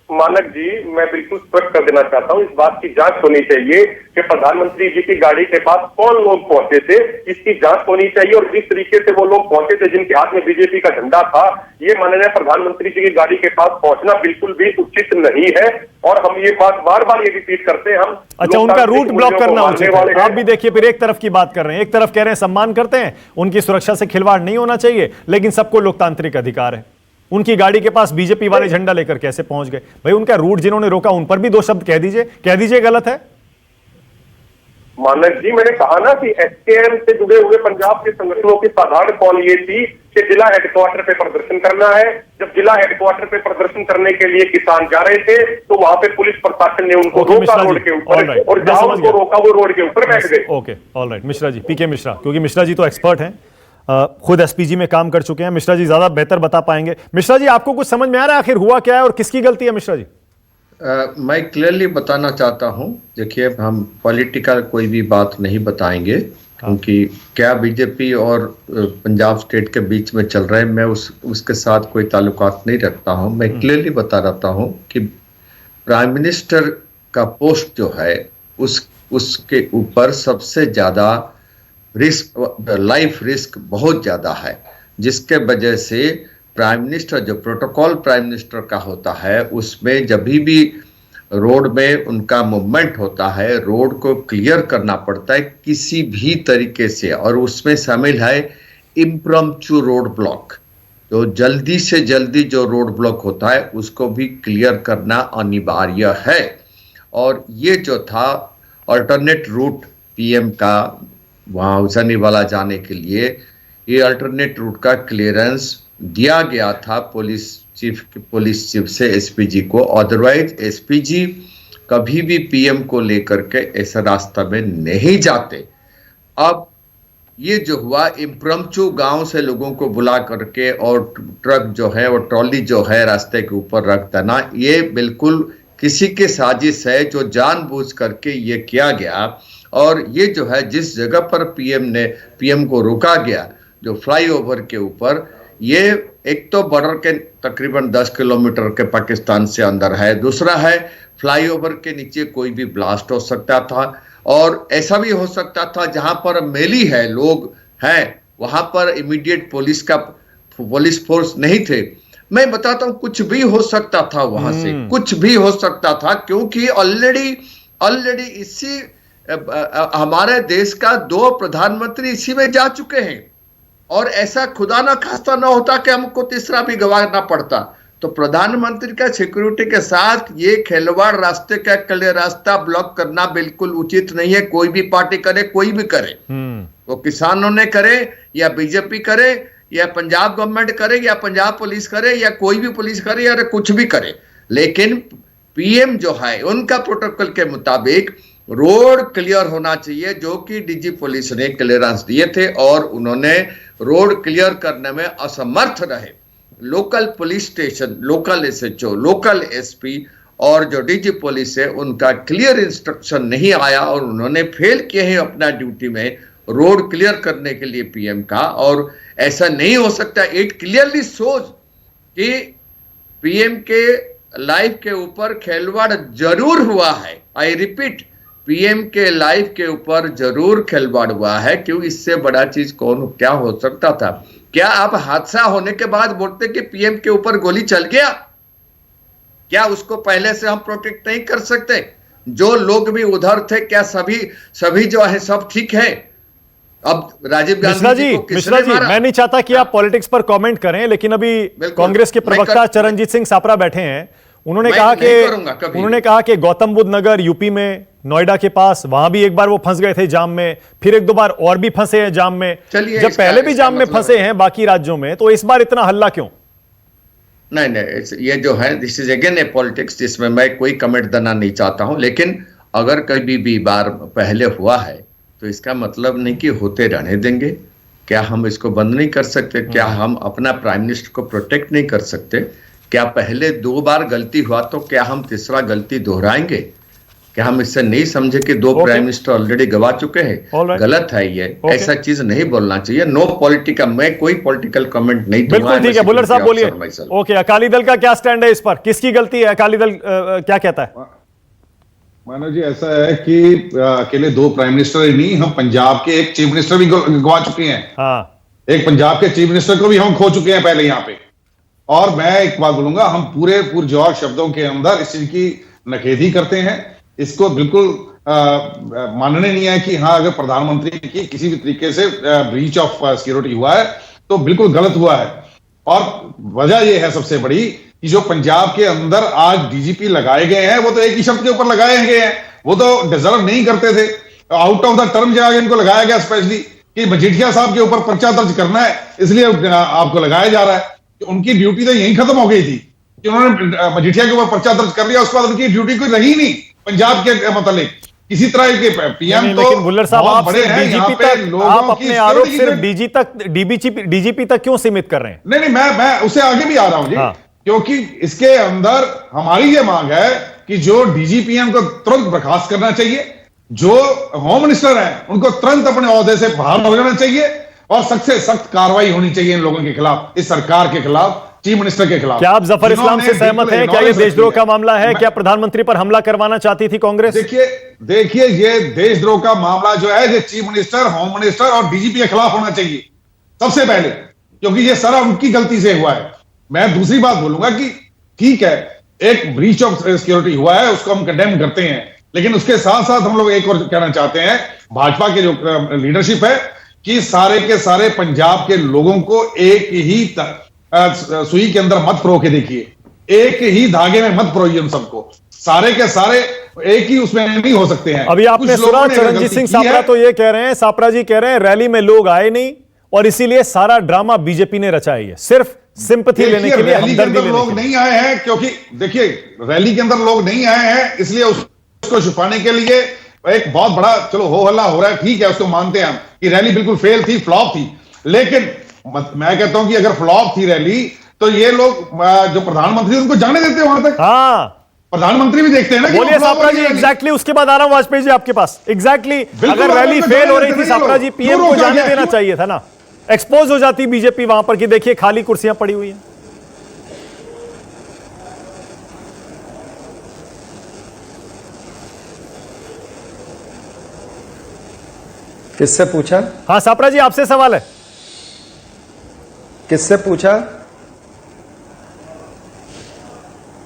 मानक जी, मैं बिल्कुल स्पष्ट कर देना चाहता हूं, इस बात की जांच होनी चाहिए कि प्रधानमंत्री जी की गाड़ी के पास कौन लोग पहुंचे थे, इसकी जांच होनी चाहिए। और जिस तरीके से वो लोग पहुंचे थे जिनके हाथ में बीजेपी का झंडा था, ये माननीय प्रधानमंत्री जी की गाड़ी के पास पहुंचना बिल्कुल भी उचित नहीं है। और हम ये बात बार बार ये रिपीट करते हैं। हम अच्छा, उनका रूट ब्लॉक करना उचित है। आप भी देखिए, फिर एक तरफ की बात कर रहे हैं, एक तरफ कह रहे हैं सम्मान करते हैं, उनकी सुरक्षा से खिलवाड़ नहीं होना चाहिए, लेकिन सबको लोकतांत्रिक अधिकार है। उनकी गाड़ी के पास बीजेपी वाले झंडा लेकर कैसे पहुंच गए? भाई उनका रूट जिन्होंने रोका उन पर भी 2 शब्द कह दीजिए गलत है। मानक जी, मैंने कहा ना कि एसकेएम से जुड़े हुए पंजाब के संगठनों की साधारण कॉल ये थी कि जिला हेडक्वार्टर पे प्रदर्शन करना है। जब जिला हेडक्वार्टर पे प्रदर्शन करने के लिए किसान जा रहे थे तो वहां पे पुलिस प्रशासन ने उनको रोका रोड के ऊपर, और जहां उनको रोका वो रोड के ऊपर बैठ गए। ओके, ऑलराइट मिश्रा जी, पीके मिश्रा, क्योंकि मिश्रा जी तो एक्सपर्ट हैं, खुद एसपीजी में काम कर चुके हैं, मिश्रा जी ज्यादा बेहतर बता पाएंगे। मिश्रा जी, आपको कुछ समझ में आ रहा है आखिर हुआ क्या है और किसकी गलती है? मिश्रा जी, मैं क्लियरली बताना चाहता हूं। देखिए, हम पॉलिटिकल कोई भी बात नहीं बताएंगे, क्योंकि क्या बीजेपी और पंजाब स्टेट के बीच में चल रहे हैं, मैं उसके साथ कोई ताल्लुकात नहीं रखता हूं। मैं क्लियरली बता रहता हूं कि प्राइम मिनिस्टर का पोस्ट जो है उसके ऊपर सबसे ज्यादा रिस्क, लाइफ रिस्क बहुत ज्यादा है, जिसके वजह से प्राइम मिनिस्टर, जो प्रोटोकॉल प्राइम मिनिस्टर का होता है, उसमें जब भी रोड में उनका मूवमेंट होता है, रोड को क्लियर करना पड़ता है किसी भी तरीके से, और उसमें शामिल है इम्प्रॉम्प्चू रोड ब्लॉक। तो जल्दी से जल्दी जो रोड ब्लॉक होता है उसको भी क्लियर करना अनिवार्य है। और ये जो था अल्टरनेट रूट पीएम का वहाँ हुसैनीवाला जाने के लिए, ये अल्टरनेट रूट का क्लियरेंस दिया गया था पुलिस चीफ से एसपीजी को। अदरवाइज एसपीजी कभी भी पीएम को लेकर के ऐसा रास्ता में नहीं जाते। अब ये जो हुआ, इम्प्रॉम्प्चू गांव से लोगों को बुला करके और ट्रक जो है और ट्रॉली जो है रास्ते के ऊपर रख देना, ये बिल्कुल किसी की साजिश है जो जानबूझ करके ये किया गया। और ये जो है जिस जगह पर पीएम को रोका गया, जो फ्लाईओवर के ऊपर, ये एक तो बॉर्डर के तकरीबन 10 किलोमीटर के पाकिस्तान से अंदर है, दूसरा है फ्लाईओवर के नीचे कोई भी ब्लास्ट हो सकता था, और ऐसा भी हो सकता था जहां पर मेली है, लोग हैं, वहां पर इमीडिएट पुलिस फोर्स नहीं थे। मैं बताता हूं, कुछ भी हो सकता था वहां से, कुछ भी हो सकता था, क्योंकि ऑलरेडी इसी हमारे देश का 2 प्रधानमंत्री इसी में जा चुके हैं, और ऐसा खुदा ना खास्ता ना होता कि हमको तीसरा भी गंवाना पड़ता। तो प्रधानमंत्री का सिक्योरिटी के साथ ये खिलवाड़, रास्ते का क्लियर रास्ता ब्लॉक करना बिल्कुल उचित नहीं है। कोई भी पार्टी करे, कोई भी करे, वो किसानों ने करे या बीजेपी करे या पंजाब गवर्नमेंट करे या पंजाब पुलिस करे या कोई भी पुलिस करे या कुछ भी करे, लेकिन पीएम जो है उनका प्रोटोकॉल के मुताबिक रोड क्लियर होना चाहिए, जो कि डीजी पुलिस ने क्लियरेंस दिए थे और उन्होंने रोड क्लियर करने में असमर्थ रहे। Local police station, local SHO, local SP और जो डीजी पुलिस है उनका क्लियर इंस्ट्रक्शन नहीं आया और उन्होंने फेल किए हैं अपना ड्यूटी में रोड क्लियर करने के लिए पीएम का। और ऐसा नहीं हो सकता। इट क्लियरली शोज कि पीएम के लाइफ के ऊपर खिलवाड़ जरूर हुआ है। आई रिपीट, पीएम के लाइफ के ऊपर जरूर खिलवाड़ हुआ है। क्यों? इससे बड़ा चीज क्या हो सकता था? क्या आप हादसा होने के बाद बोलते कि पीएम के ऊपर गोली चल गया? क्या उसको पहले से हम प्रोटेक्ट नहीं कर सकते? जो लोग भी उधर थे, क्या सभी जो है सब ठीक है? अब राजीव गांधी जी को मिश्रा जी, मैं नहीं चाहता कि आप पॉलिटिक्स पर कमेंट करें, लेकिन अभी कांग्रेस के प्रवक्ता चरणजीत सिंह सापरा बैठे हैं। उन्होंने कहा कि गौतम बुद्ध नगर यूपी में, नोएडा के पास, वहां भी एक बार वो फंस गए थे जाम में, फिर एक दो बार और भी फंसे हैं जाम में। जब पहले भी जाम में फंसे हैं बाकी राज्यों में, तो इस बार इतना हल्ला क्यों? नहीं, ये जो है this is again A politics, जिसमें मैं कोई कमेंट देना नहीं चाहता हूं। लेकिन अगर कभी भी बार पहले हुआ है तो इसका मतलब नहीं कि होते रहने देंगे। क्या हम इसको बंद नहीं कर सकते? क्या हम अपना प्राइम मिनिस्टर को प्रोटेक्ट नहीं कर सकते? क्या पहले 2 बार गलती हुआ तो क्या हम तीसरा गलती दोहराएंगे? क्या हम इससे नहीं समझे कि 2 प्राइम मिनिस्टर ऑलरेडी गवा चुके हैं? गलत है ये। ऐसा चीज नहीं बोलना चाहिए। नो पॉलिटिकल, मैं कोई पॉलिटिकल कमेंट नहीं दूंगा। बिल्कुल ठीक है, बुल्लर साहब बोलिए। ओके, अकाली दल का क्या स्टैंड है इस पर? किसकी गलती है? अकाली दल क्या कहता है? मानव जी, ऐसा है कि अकेले 2 प्राइम मिनिस्टर ही नहीं, हम पंजाब के एक चीफ मिनिस्टर भी गवा चुके हैं। हाँ, एक पंजाब के चीफ मिनिस्टर को भी हम खो चुके हैं पहले यहाँ पे। और मैं एक बात बोलूंगा, हम पूरे पुरजोर शब्दों के अंदर इस चीज की नखेदी करते हैं। इसको बिल्कुल मानने नहीं है कि हाँ, अगर प्रधानमंत्री की किसी भी तरीके से ब्रीच ऑफ सिक्योरिटी हुआ है तो बिल्कुल गलत हुआ है। और वजह यह है सबसे बड़ी कि जो पंजाब के अंदर आज डीजीपी लगाए गए हैं, वो तो एक ही शब्द के ऊपर लगाए गए हैं। वो तो डिजर्व नहीं करते थे। आउट ऑफ द टर्म जाके इनको लगाया गया स्पेशली कि मजीठिया साहब के ऊपर पर्चा दर्ज करना है, इसलिए आपको लगाया जा रहा है। उनकी ड्यूटी तो यहीं खत्म हो गई थी कि उन्होंने मजीठिया के ऊपर पर्चा दर्ज कर लिया। उसके बाद उनकी ड्यूटी कोई रही नहीं पंजाब के मतलब किसी तरह के पीएम। लेकिन बुल्लर साहब, आप डीजीपी तक, आप अपने आरोप सिर्फ डीजीपी तक क्यों सीमित कर रहे हैं? नहीं, मैं उससे आगे भी आ रहा हूं जी। हाँ। क्योंकि इसके अंदर हमारी ये मांग है कि जो डीजीपीएम को तुरंत बर्खास्त करना चाहिए, जो होम मिनिस्टर हैं उनको तुरंत अपने ओहदे से बाहर हो जाना चाहिए और सख्त से सख्त कार्रवाई होनी चाहिए इन लोगों के खिलाफ, इस सरकार के खिलाफ, चीफ मिनिस्टर के खिलाफ। क्या आप जफर इस्लाम से सहमत हैं? क्या ये देशद्रोह का मामला है? क्या प्रधानमंत्री पर हमला करवाना चाहती थी कांग्रेस? देखिए, ये देशद्रोह का मामला जो है, ये चीफ मिनिस्टर, होम मिनिस्टर और डीजीपी के खिलाफ होना चाहिए सबसे पहले, क्योंकि ये सारा उनकी गलती से हुआ है। मैं दूसरी बात बोलूंगा कि ठीक है, एक ब्रीच ऑफ सिक्योरिटी हुआ है, उसको हम कंडेम करते हैं, लेकिन उसके साथ साथ हम लोग एक और कहना चाहते हैं, भाजपा के जो लीडरशिप है, कि सारे के सारे पंजाब के लोगों को एक ही सुई के अंदर मत परो के देखिए, एक ही धागे में मत परोइए। उन सबको, सारे के सारे एक ही उसमें नहीं हो सकते हैं। अभी आपने सुना चरणजीत सिंह सापरा तो ये कह रहे हैं, सापरा जी कह रहे हैं रैली में लोग आए नहीं और इसीलिए सारा ड्रामा बीजेपी ने रचाई है, सिर्फ सिंपैथी लेने के लिए, हमदर्दी लेने के लिए। लोग नहीं आए हैं क्योंकि देखिए, रैली के अंदर लोग नहीं आए हैं, इसलिए उसको छुपाने के लिए एक बहुत बड़ा चलो हो हल्ला हो रहा है। ठीक है, उसको मानते हैं हम कि रैली बिल्कुल फेल थी, फ्लॉप थी। लेकिन मैं कहता हूं कि अगर फ्लॉप थी रैली तो ये लोग जो प्रधानमंत्री उनको जाने देते वहां तक। हाँ, प्रधानमंत्री भी देखते हैं ना। बोलिए सापरा जी, एग्जैक्टली उसके बाद आ रहा हूं वाजपेयी जी आपके पास। एग्जैक्टली, अगर रैली फेल हो रही थी सापरा जी, पीएम को जाने देना चाहिए था ना, एक्सपोज हो जाती बीजेपी वहां पर कि देखिए खाली कुर्सियां पड़ी हुई हैं। किससे पूछा? हाँ सापरा जी, आपसे सवाल है। किससे पूछा?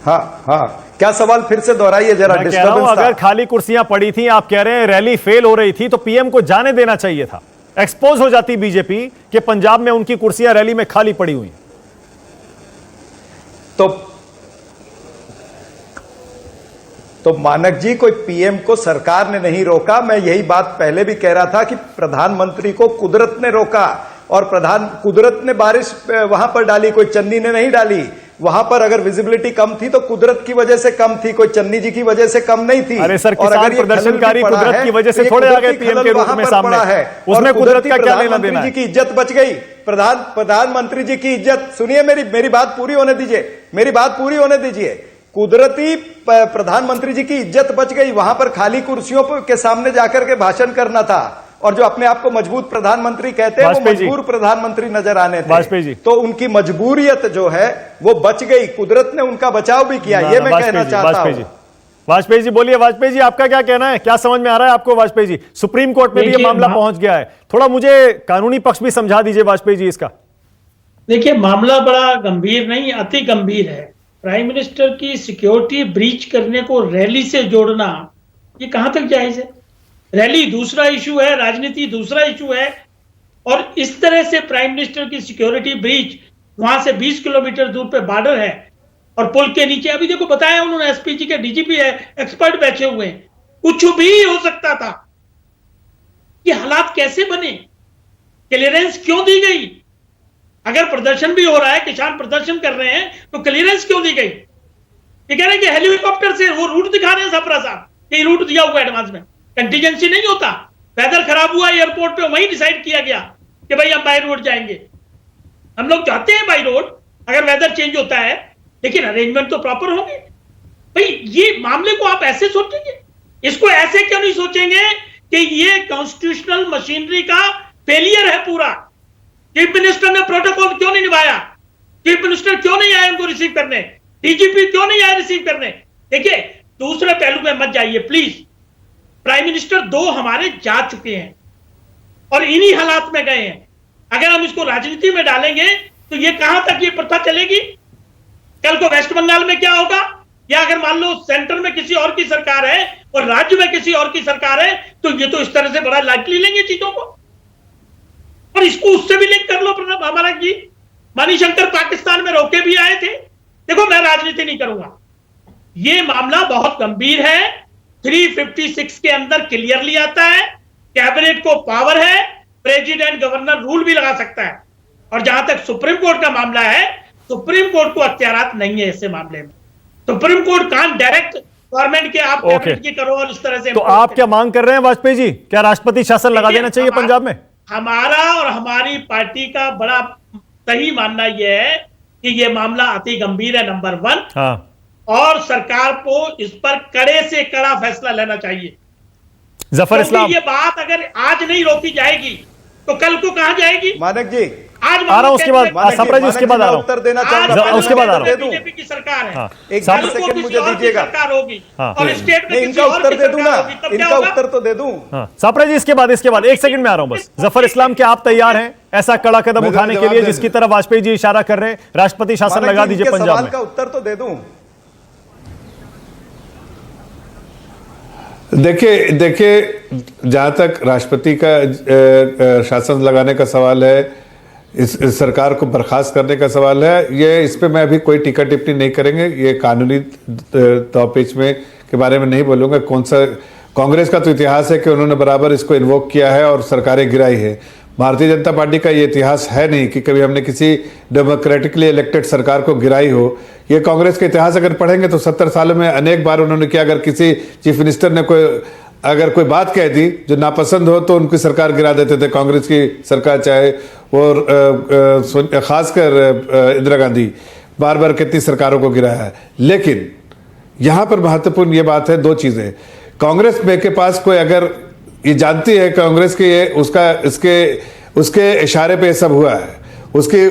हाँ, क्या सवाल फिर से दोहराइए जरा। मैं कह रहा हूं, अगर खाली कुर्सियां पड़ी थी, आप कह रहे हैं रैली फेल हो रही थी, तो पीएम को जाने देना चाहिए था। एक्सपोज हो जाती बीजेपी कि पंजाब में उनकी कुर्सियां रैली में खाली पड़ी हुई। तो मानक जी, कोई पीएम को सरकार ने नहीं रोका। मैं यही बात पहले भी कह रहा था कि प्रधानमंत्री को कुदरत ने रोका और कुदरत ने बारिश वहां पर डाली, कोई चन्नी ने नहीं डाली। वहां पर अगर विजिबिलिटी कम थी तो कुदरत की वजह से कम थी, कोई चन्नी जी की वजह से कम नहीं थी। अरे सर, और किसान अगर ये प्रदर्शनकारी खलल भी पड़ा कुदरत है, की वजह से तो ये थोड़े आ गए कुदरती पीएम खलल के रूप वहां में पर सामने। पड़ा है। उसमें और कुदरत का क्या लेना प्रधानमंत्री देना जी है? की इज्जत बच गई। प्रधानमंत्री जी की इज्जत, सुनिए मेरी बात पूरी होने दीजिए। कुदरती प्रधानमंत्री जी की इज्जत बच गई। वहां पर खाली कुर्सियों के सामने जाकर के भाषण करना था, और जो अपने आप को मजबूत प्रधानमंत्री कहते हैं वो वाजपेयी जी। मजबूर प्रधानमंत्री नजर आने थे। वाजपेयी जी। तो उनकी मजबूरियत जो है वो बच गई, कुदरत ने उनका बचाव भी किया, ये मैं कहना चाहता हूं। वाजपेयी जी बोलिए। वाजपेयी जी, आपका क्या कहना है? क्या समझ में आ रहा है आपको वाजपेयी जी? सुप्रीम कोर्ट में भी ये मामला पहुंच गया है, थोड़ा मुझे कानूनी पक्ष भी समझा दीजिए वाजपेयी जी इसका। देखिए, मामला बड़ा गंभीर नहीं, अति गंभीर है। प्राइम मिनिस्टर की सिक्योरिटी ब्रीच करने को रैली से जोड़ना, ये कहां तक जायज है? रैली दूसरा इशू है, राजनीति दूसरा इशू है, और इस तरह से प्राइम मिनिस्टर की सिक्योरिटी ब्रीच, वहां से 20 किलोमीटर दूर पे बॉर्डर है और पुल के नीचे, अभी देखो बताया उन्होंने, एसपीजी के डीजीपी है, एक्सपर्ट बैठे हुए हैं, कुछ भी हो सकता था। ये हालात कैसे बने? क्लियरेंस क्यों दी गई? अगर प्रदर्शन भी हो रहा है, किसान प्रदर्शन कर रहे हैं, तो क्लियरेंस क्यों दी गई? ये कह रहे हैं कि हेलीकॉप्टर से वो रूट दिखा रहे हैं सफरा साहब, ये रूट दिया हुआ एडवांस में। कंटीजेंसी नहीं होता, वेदर खराब हुआ एयरपोर्ट पे, वहीं डिसाइड किया गया कि भाई हम बाई रोड जाएंगे। हम लोग चाहते हैं बाई रोड, अगर वेदर चेंज होता है, लेकिन अरेंजमेंट तो प्रॉपर होंगे। भाई ये मामले को आप ऐसे सोचेंगे, इसको ऐसे क्यों नहीं सोचेंगे कि ये कॉन्स्टिट्यूशनल मशीनरी का फेलियर है पूरा? चीफ मिनिस्टर ने प्रोटोकॉल क्यों नहीं निभाया? चीफ मिनिस्टर क्यों नहीं आए उनको रिसीव करने? डीजीपी क्यों नहीं आए रिसीव करने? देखिए, दूसरे पहलू में मत जाइए प्लीज। प्राइम मिनिस्टर 2 हमारे जा चुके हैं और इन्हीं हालात में गए हैं। अगर हम इसको राजनीति में डालेंगे तो ये कहां तक ये प्रथा चलेगी? कल को वेस्ट बंगाल में क्या होगा? या अगर मान लो सेंटर में किसी और की सरकार है और राज्य में किसी और की सरकार है, तो ये तो इस तरह से बड़ा लाइटली लेंगे चीजों को, और इसको उससे भी लिंक कर लो। हमारा जी मणिशंकर पाकिस्तान में रोके भी आए थे। देखो, मैं राजनीति नहीं करूंगा, ये मामला बहुत गंभीर है। 356 के अंदर क्लियरली आता है, कैबिनेट को पावर है, प्रेसिडेंट गवर्नर रूल भी लगा सकता है। और जहां तक सुप्रीम कोर्ट का मामला है, सुप्रीम कोर्ट को अख्तियारात नहीं है ऐसे मामले में। सुप्रीम कोर्ट कान डायरेक्ट गवर्नमेंट के आप कैबिनेट की करो और इस तरह से। तो आप क्या मांग कर रहे हैं वाजपेयी जी? क्या राष्ट्रपति शासन लगा देना चाहिए पंजाब में? हमारा और हमारी पार्टी का बड़ा सही मानना यह है कि यह मामला अति गंभीर है, नंबर 1। हाँ। और सरकार को इस पर कड़े से कड़ा फैसला लेना चाहिए। जफर इस्लाम, ये बात अगर आज नहीं रोकी जाएगी तो कल को कहां जाएगी? मानक जी, आज आ रहा हूं, उसके बाद सपरा जी, उसके बाद आ रहा हूं, उत्तर देना चाहूंगा, उसके बाद आ रहा हूं। बीजेपी की सरकार है, एक कल को सेकंड किसी मुझे और की दीजिएगा। सरकार होगी और स्टेट में किसी इनका और उत्तर की दे दूं सरकार ना, होगी, तब क्या इनका होगा? उत्तर तो दे दूं। हाँ, सपरा जी, इसके बाद 1 सेकंड में आ रहा हूं बस। जफर इस्लाम, क्या आप तैयार हैं ऐसा कड़ा कदम उठाने के लिए जिसकी तरफ वाजपेयी जी इशारा कर रहे हैं? राष्ट्रपति शासन लगा दीजिए पंजाब में। का उत्तर तो दे दूं। देखिए जहां तक राष्ट्रपति का शासन लगाने का सवाल है, इस सरकार को बर्खास्त करने का सवाल है, ये इस पे मैं अभी कोई टीका टिप्पणी नहीं करेंगे। ये कानूनी तौर पेच में के बारे में नहीं बोलूंगा। कौन सा कांग्रेस का तो इतिहास है कि उन्होंने बराबर इसको इन्वोक किया है और सरकारें गिराई है। भारतीय जनता पार्टी का ये इतिहास है नहीं कि कभी हमने किसी डेमोक्रेटिकली इलेक्टेड सरकार को गिराई हो। ये कांग्रेस का इतिहास अगर पढ़ेंगे तो 70 सालों में अनेक बार उन्होंने किया। अगर किसी चीफ मिनिस्टर ने अगर कोई बात कह दी जो नापसंद हो तो उनकी सरकार गिरा देते थे। कांग्रेस की सरकार चाहे और खासकर इंदिरा गांधी बार बार कितनी सरकारों को गिराया है। लेकिन यहाँ पर महत्वपूर्ण ये बात है, 2 चीज़ें। कांग्रेस में के पास कोई अगर ये जानती है कांग्रेस के ये उसके इशारे पे ये सब हुआ है, उसकी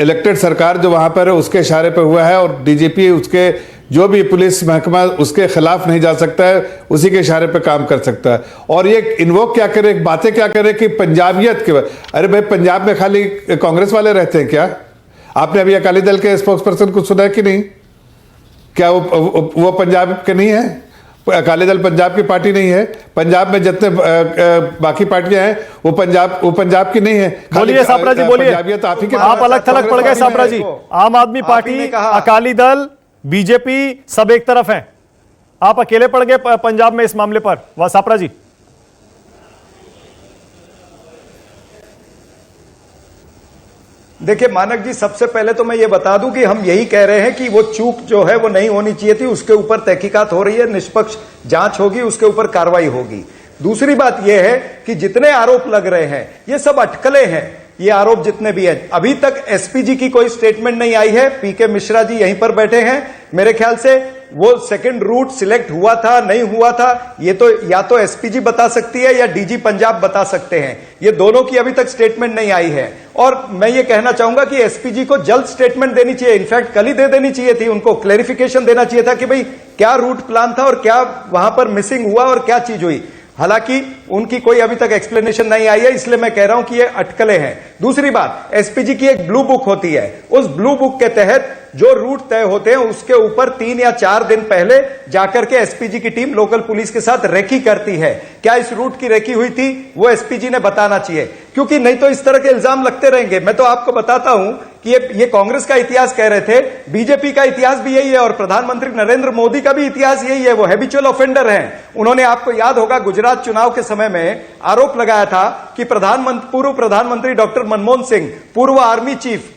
इलेक्टेड सरकार जो वहाँ पर है उसके इशारे पे हुआ है, और डीजीपी उसके जो भी पुलिस महकमा उसके खिलाफ नहीं जा सकता है, उसी के इशारे पे काम कर सकता है। और ये इन्वोक क्या करे, बातें क्या करे कि पंजाबियत के, अरे भाई पंजाब में खाली कांग्रेस वाले रहते हैं क्या? आपने अभी अकाली दल के स्पोक्स पर्सन को सुना है कि नहीं? क्या वो पंजाब के नहीं है? अकाली दल पंजाब की पार्टी नहीं है। पंजाब में जितने बाकी पार्टियां हैं वो पंजाब की नहीं है। बोलिए सापरा जी, बोलिए। आप अलग थलग पड़ गए सापरा जी। आम आदमी पार्टी, अकाली दल, बीजेपी सब एक तरफ हैं, आप अकेले पड़ गए पंजाब में इस मामले पर। वाह सापरा जी। देखिए मानक जी, सबसे पहले तो मैं ये बता दूं कि हम यही कह रहे हैं कि वो चूक जो है वो नहीं होनी चाहिए थी, उसके ऊपर तहकीकात हो रही है, निष्पक्ष जांच होगी, उसके ऊपर कार्रवाई होगी। दूसरी बात यह है कि जितने आरोप लग रहे हैं ये सब अटकलें हैं, ये आरोप जितने भी हैं। अभी तक एसपीजी की कोई स्टेटमेंट नहीं आई है। पीके मिश्रा जी यहीं पर बैठे हैं, मेरे ख्याल से वो सेकंड रूट सिलेक्ट हुआ था नहीं हुआ था, ये तो या तो एसपीजी बता सकती है या डीजी पंजाब बता सकते हैं। ये दोनों की अभी तक स्टेटमेंट नहीं आई है। और मैं ये कहना चाहूंगा कि एसपीजी को जल्द स्टेटमेंट देनी चाहिए, इनफैक्ट कल ही दे देनी चाहिए थी, उनको क्लेरिफिकेशन देना चाहिए था कि भाई क्या रूट प्लान था और क्या वहां पर मिसिंग हुआ और क्या चीज हुई। हालांकि उनकी कोई अभी तक एक्सप्लेनेशन नहीं आई है, इसलिए मैं कह रहा हूं कि ये अटकलें हैं। दूसरी बात, एसपीजी की एक ब्लू बुक होती है, उस ब्लू बुक के तहत जो रूट तय होते हैं उसके ऊपर 3 या 4 दिन पहले जाकर के एसपीजी की टीम लोकल पुलिस के साथ रेकी करती है। क्या इस रूट की रेकी हुई थी, वो एसपीजी ने बताना चाहिए, क्योंकि नहीं तो इस तरह के इल्जाम लगते रहेंगे। मैं तो आपको बताता हूं कि ये कांग्रेस का इतिहास कह रहे थे, बीजेपी का इतिहास भी यही है और प्रधानमंत्री नरेंद्र मोदी का भी इतिहास यही है। वो हैबिचुअल ऑफेंडर हैं। उन्होंने, आपको याद होगा, गुजरात चुनाव के समय में आरोप लगाया था कि पूर्व प्रधानमंत्री डॉक्टर मनमोहन सिंह, पूर्व आर्मी चीफ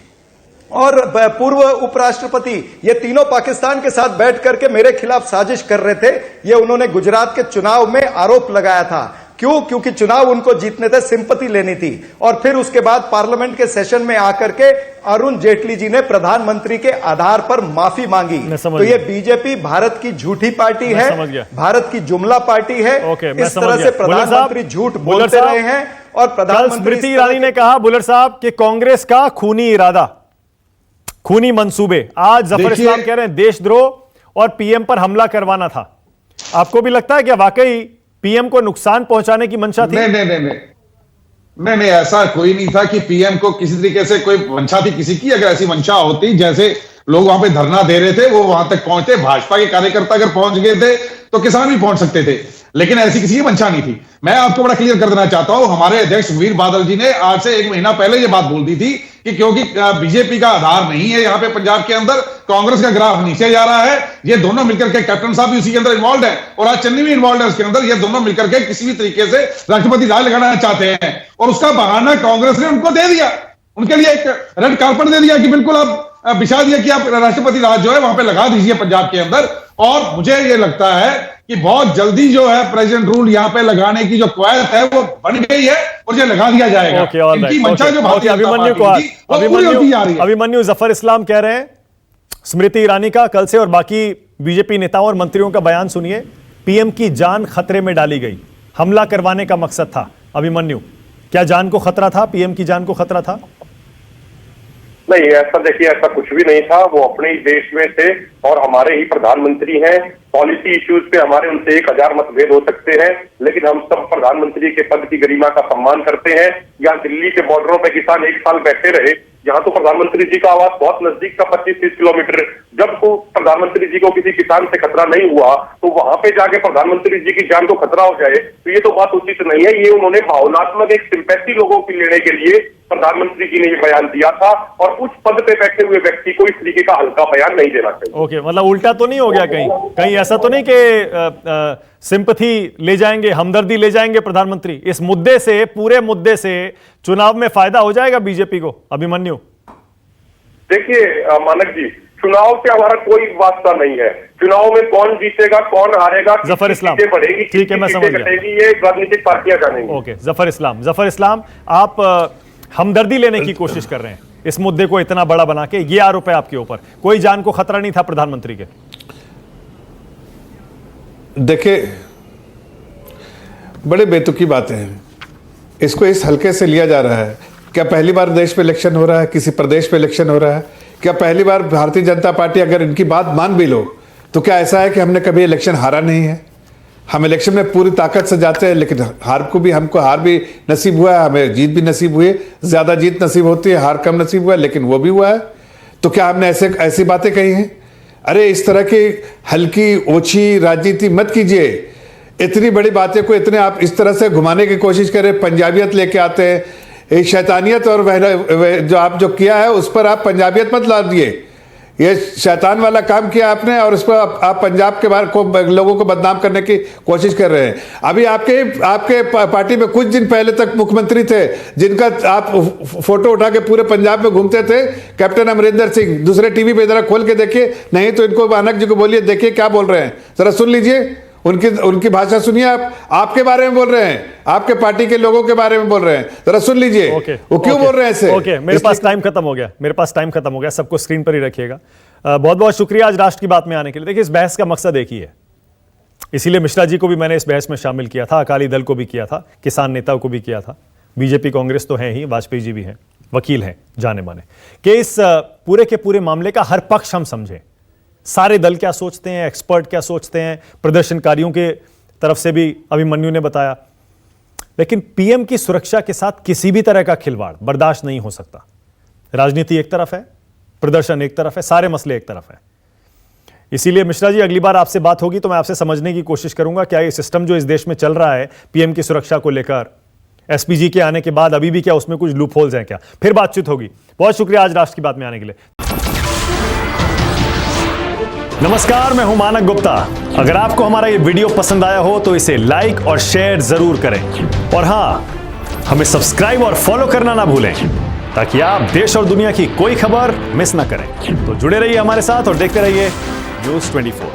और पूर्व उपराष्ट्रपति, ये तीनों पाकिस्तान के साथ बैठ करके मेरे खिलाफ साजिश कर रहे थे। ये उन्होंने गुजरात के चुनाव में आरोप लगाया था। क्यों? क्योंकि चुनाव उनको जीतने थे, सिंपैथी लेनी थी। और फिर उसके बाद पार्लियामेंट के सेशन में आकर के अरुण जेटली जी ने प्रधानमंत्री के आधार पर माफी मांगी। तो ये बीजेपी भारत की झूठी पार्टी है, भारत की जुमला पार्टी है। इस तरह से प्रधानमंत्री झूठ बोलते रहे हैं। और प्रधानमंत्री स्मृति ईरानी ने कहा, बुलर साहब, कि कांग्रेस का खूनी इरादा, खूनी मंसूबे। आज जफर इस्लाम कह रहे हैं देशद्रोह और पीएम पर हमला करवाना था। आपको भी लगता है कि वाकई पीएम को नुकसान पहुंचाने की मंशा थी? नहीं, ऐसा कोई नहीं था कि पीएम को किसी तरीके से कोई मंशा थी किसी की। अगर ऐसी मंशा होती, जैसे लोग वहां पे धरना दे रहे थे वो वहां तक पहुंचते, भाजपा के कार्यकर्ता अगर पहुंच गए थे तो किसान भी पहुंच सकते थे, लेकिन ऐसी किसी की मंशा नहीं थी। मैं आपको बड़ा क्लियर कर देना चाहता हूं, हमारे अध्यक्ष वीर बादल जी ने आज से 1 महीना पहले ये बात बोल दी थी कि क्योंकि बीजेपी का आधार नहीं है यहाँ पे पंजाब के अंदर, कांग्रेस का ग्राफ नीचे जा रहा है, ये दोनों मिलकर के, कैप्टन साहब भी उसी के अंदर इन्वॉल्व है और आज चन्नी भी इन्वॉल्व है उसके अंदर, ये दोनों मिलकर के किसी भी तरीके से राष्ट्रपति राज लगाना चाहते हैं। और उसका बहाना कांग्रेस ने उनको दे दिया, उनके लिए एक रेड कार्पेट दे दिया कि बिल्कुल आप बिछा दिया कि आप राष्ट्रपति राज जो है वहां पे लगा दीजिए पंजाब के अंदर। और मुझे ये लगता है कि बहुत जल्दी जो है प्रेसिडेंट रूल यहाँ पे लगाने की जो कवायद है वो बन गई है और ये लगा दिया जाएगा। इनकी मंशा जो भारतीय जनता पार्टी की थी, वो पूरी होती जा रही है। अभिमन्यु, जफर इस्लाम कह रहे हैं स्मृति ईरानी का कल से और बाकी बीजेपी नेताओं और मंत्रियों का बयान सुनिए, पीएम की जान खतरे में डाली गई, हमला करवाने का मकसद था। अभिमन्यु, क्या जान को खतरा था, पीएम की जान को खतरा था? नहीं, ऐसा देखिए, ऐसा कुछ भी नहीं था। वो अपने ही देश में थे और हमारे ही प्रधानमंत्री हैं। पॉलिसी इश्यूज पे हमारे उनसे 1000 मतभेद हो सकते हैं, लेकिन हम सब प्रधानमंत्री के पद की गरिमा का सम्मान करते हैं। यहाँ दिल्ली के बॉर्डरों पे किसान 1 साल बैठे रहे, यहाँ तो प्रधानमंत्री जी का आवास बहुत नजदीक था, 25-30 किलोमीटर। जब को प्रधानमंत्री जी को किसी किसान से खतरा नहीं हुआ तो वहां पे जाके प्रधानमंत्री जी की जान को खतरा हो जाए, तो ये तो बात उचित नहीं है। ये उन्होंने भावनात्मक एक सिंपैथी लोगों की लेने के लिए प्रधानमंत्री जी ने ये बयान दिया था और उच्च पद पे बैठे हुए व्यक्ति को इस तरीके का हल्का बयान नहीं देना चाहिए। ओके, मतलब उल्टा तो नहीं हो गया कहीं ऐसा तो नहीं कि सिंपैथी ले जाएंगे, हमदर्दी ले जाएंगे प्रधानमंत्री? इस मुद्दे से, पूरे मुद्दे से चुनाव में फायदा हो जाएगा बीजेपी को? अभिमन्यु, देखिए मानक जी, चुनाव से हमारा कोई वास्ता नहीं है। चुनाव में कौन जीतेगा, कौन हारेगा, जफर इस्लाम, बढ़ेगी, ठीक है, मैं समझ गया, ये राजनीतिक पार्टियां जानेंगी। ओके, जफर इस्लाम, आप हमदर्दी लेने की कोशिश कर रहे हैं इस मुद्दे को इतना बड़ा बना के, ये आरोप है आपके ऊपर, कोई जान को खतरा नहीं था प्रधानमंत्री के? देखिए, बड़े बेतुकी बातें हैं, इसको इस हल्के से लिया जा रहा है। क्या पहली बार देश में इलेक्शन हो रहा है, किसी प्रदेश में इलेक्शन हो रहा है? क्या पहली बार भारतीय जनता पार्टी, अगर इनकी बात मान भी लो, तो क्या ऐसा है कि हमने कभी इलेक्शन हारा नहीं है? हम इलेक्शन में पूरी ताकत से जाते हैं, लेकिन हमको हार भी नसीब हुआ है, हमें जीत भी नसीब हुई है। ज़्यादा जीत नसीब होती है, हार कम नसीब हुआ है, लेकिन वो भी हुआ है। तो क्या हमने ऐसी बातें कही हैं? अरे इस तरह की हल्की ओछी राजनीति मत कीजिए। इतनी बड़ी बातें को इतने आप इस तरह से घुमाने की कोशिश करें, पंजाबियत लेके आते हैं, शैतानियत और जो आप जो किया है उस पर आप पंजाबियत मत ला दिए। ये शैतान वाला काम किया आपने, और उस पर आप पंजाब के बारे को लोगों को बदनाम करने की कोशिश कर रहे हैं। अभी आपके पार्टी में कुछ दिन पहले तक मुख्यमंत्री थे जिनका आप फोटो उठा के पूरे पंजाब में घूमते थे, कैप्टन अमरिंदर सिंह। दूसरे टीवी पे जरा खोल के देखिए, नहीं तो इनको मानक जी को बोलिए, देखिए क्या बोल रहे हैं, जरा सुन लीजिए उनकी भाषा सुनिए। आप आपके बारे में बोल रहे हैं, आपके पार्टी के लोगों के बारे में बोल रहे हैं, जरा सुन लीजिए वो क्यों बोल रहे हैं ऐसे। ओके, मेरे पास टाइम खत्म हो गया, सबको स्क्रीन पर ही रखिएगा। बहुत बहुत शुक्रिया आज राष्ट्र की बात में आने के लिए। देखिए, इस बहस का मकसद एक ही है, इसीलिए मिश्रा जी को भी मैंने इस बहस में शामिल किया था, अकाली दल को भी किया था, किसान नेता को भी किया था, बीजेपी कांग्रेस तो है ही, वाजपेयी जी भी हैं, वकील हैं जाने माने, कि इस पूरे के पूरे मामले का हर पक्ष हम समझें। सारे दल क्या सोचते हैं, एक्सपर्ट क्या सोचते हैं, प्रदर्शनकारियों के तरफ से भी अभिमन्यु ने बताया। लेकिन पीएम की सुरक्षा के साथ किसी भी तरह का खिलवाड़ बर्दाश्त नहीं हो सकता। राजनीति एक तरफ है, प्रदर्शन एक तरफ है, सारे मसले एक तरफ है। इसीलिए मिश्रा जी, अगली बार आपसे बात होगी तो मैं आपसे समझने की कोशिश करूंगा क्या ये सिस्टम जो इस देश में चल रहा है पीएम की सुरक्षा को लेकर, एसपीजी के आने के बाद अभी भी क्या उसमें कुछ लूप होल्स हैं क्या, फिर बातचीत होगी। बहुत शुक्रिया आज राष्ट्र की बात में आने के लिए। नमस्कार, मैं हूं मानक गुप्ता। अगर आपको हमारा ये वीडियो पसंद आया हो तो इसे लाइक और शेयर जरूर करें, और हां, हमें सब्सक्राइब और फॉलो करना ना भूलें ताकि आप देश और दुनिया की कोई खबर मिस ना करें। तो जुड़े रहिए हमारे साथ और देखते रहिए न्यूज़ 24।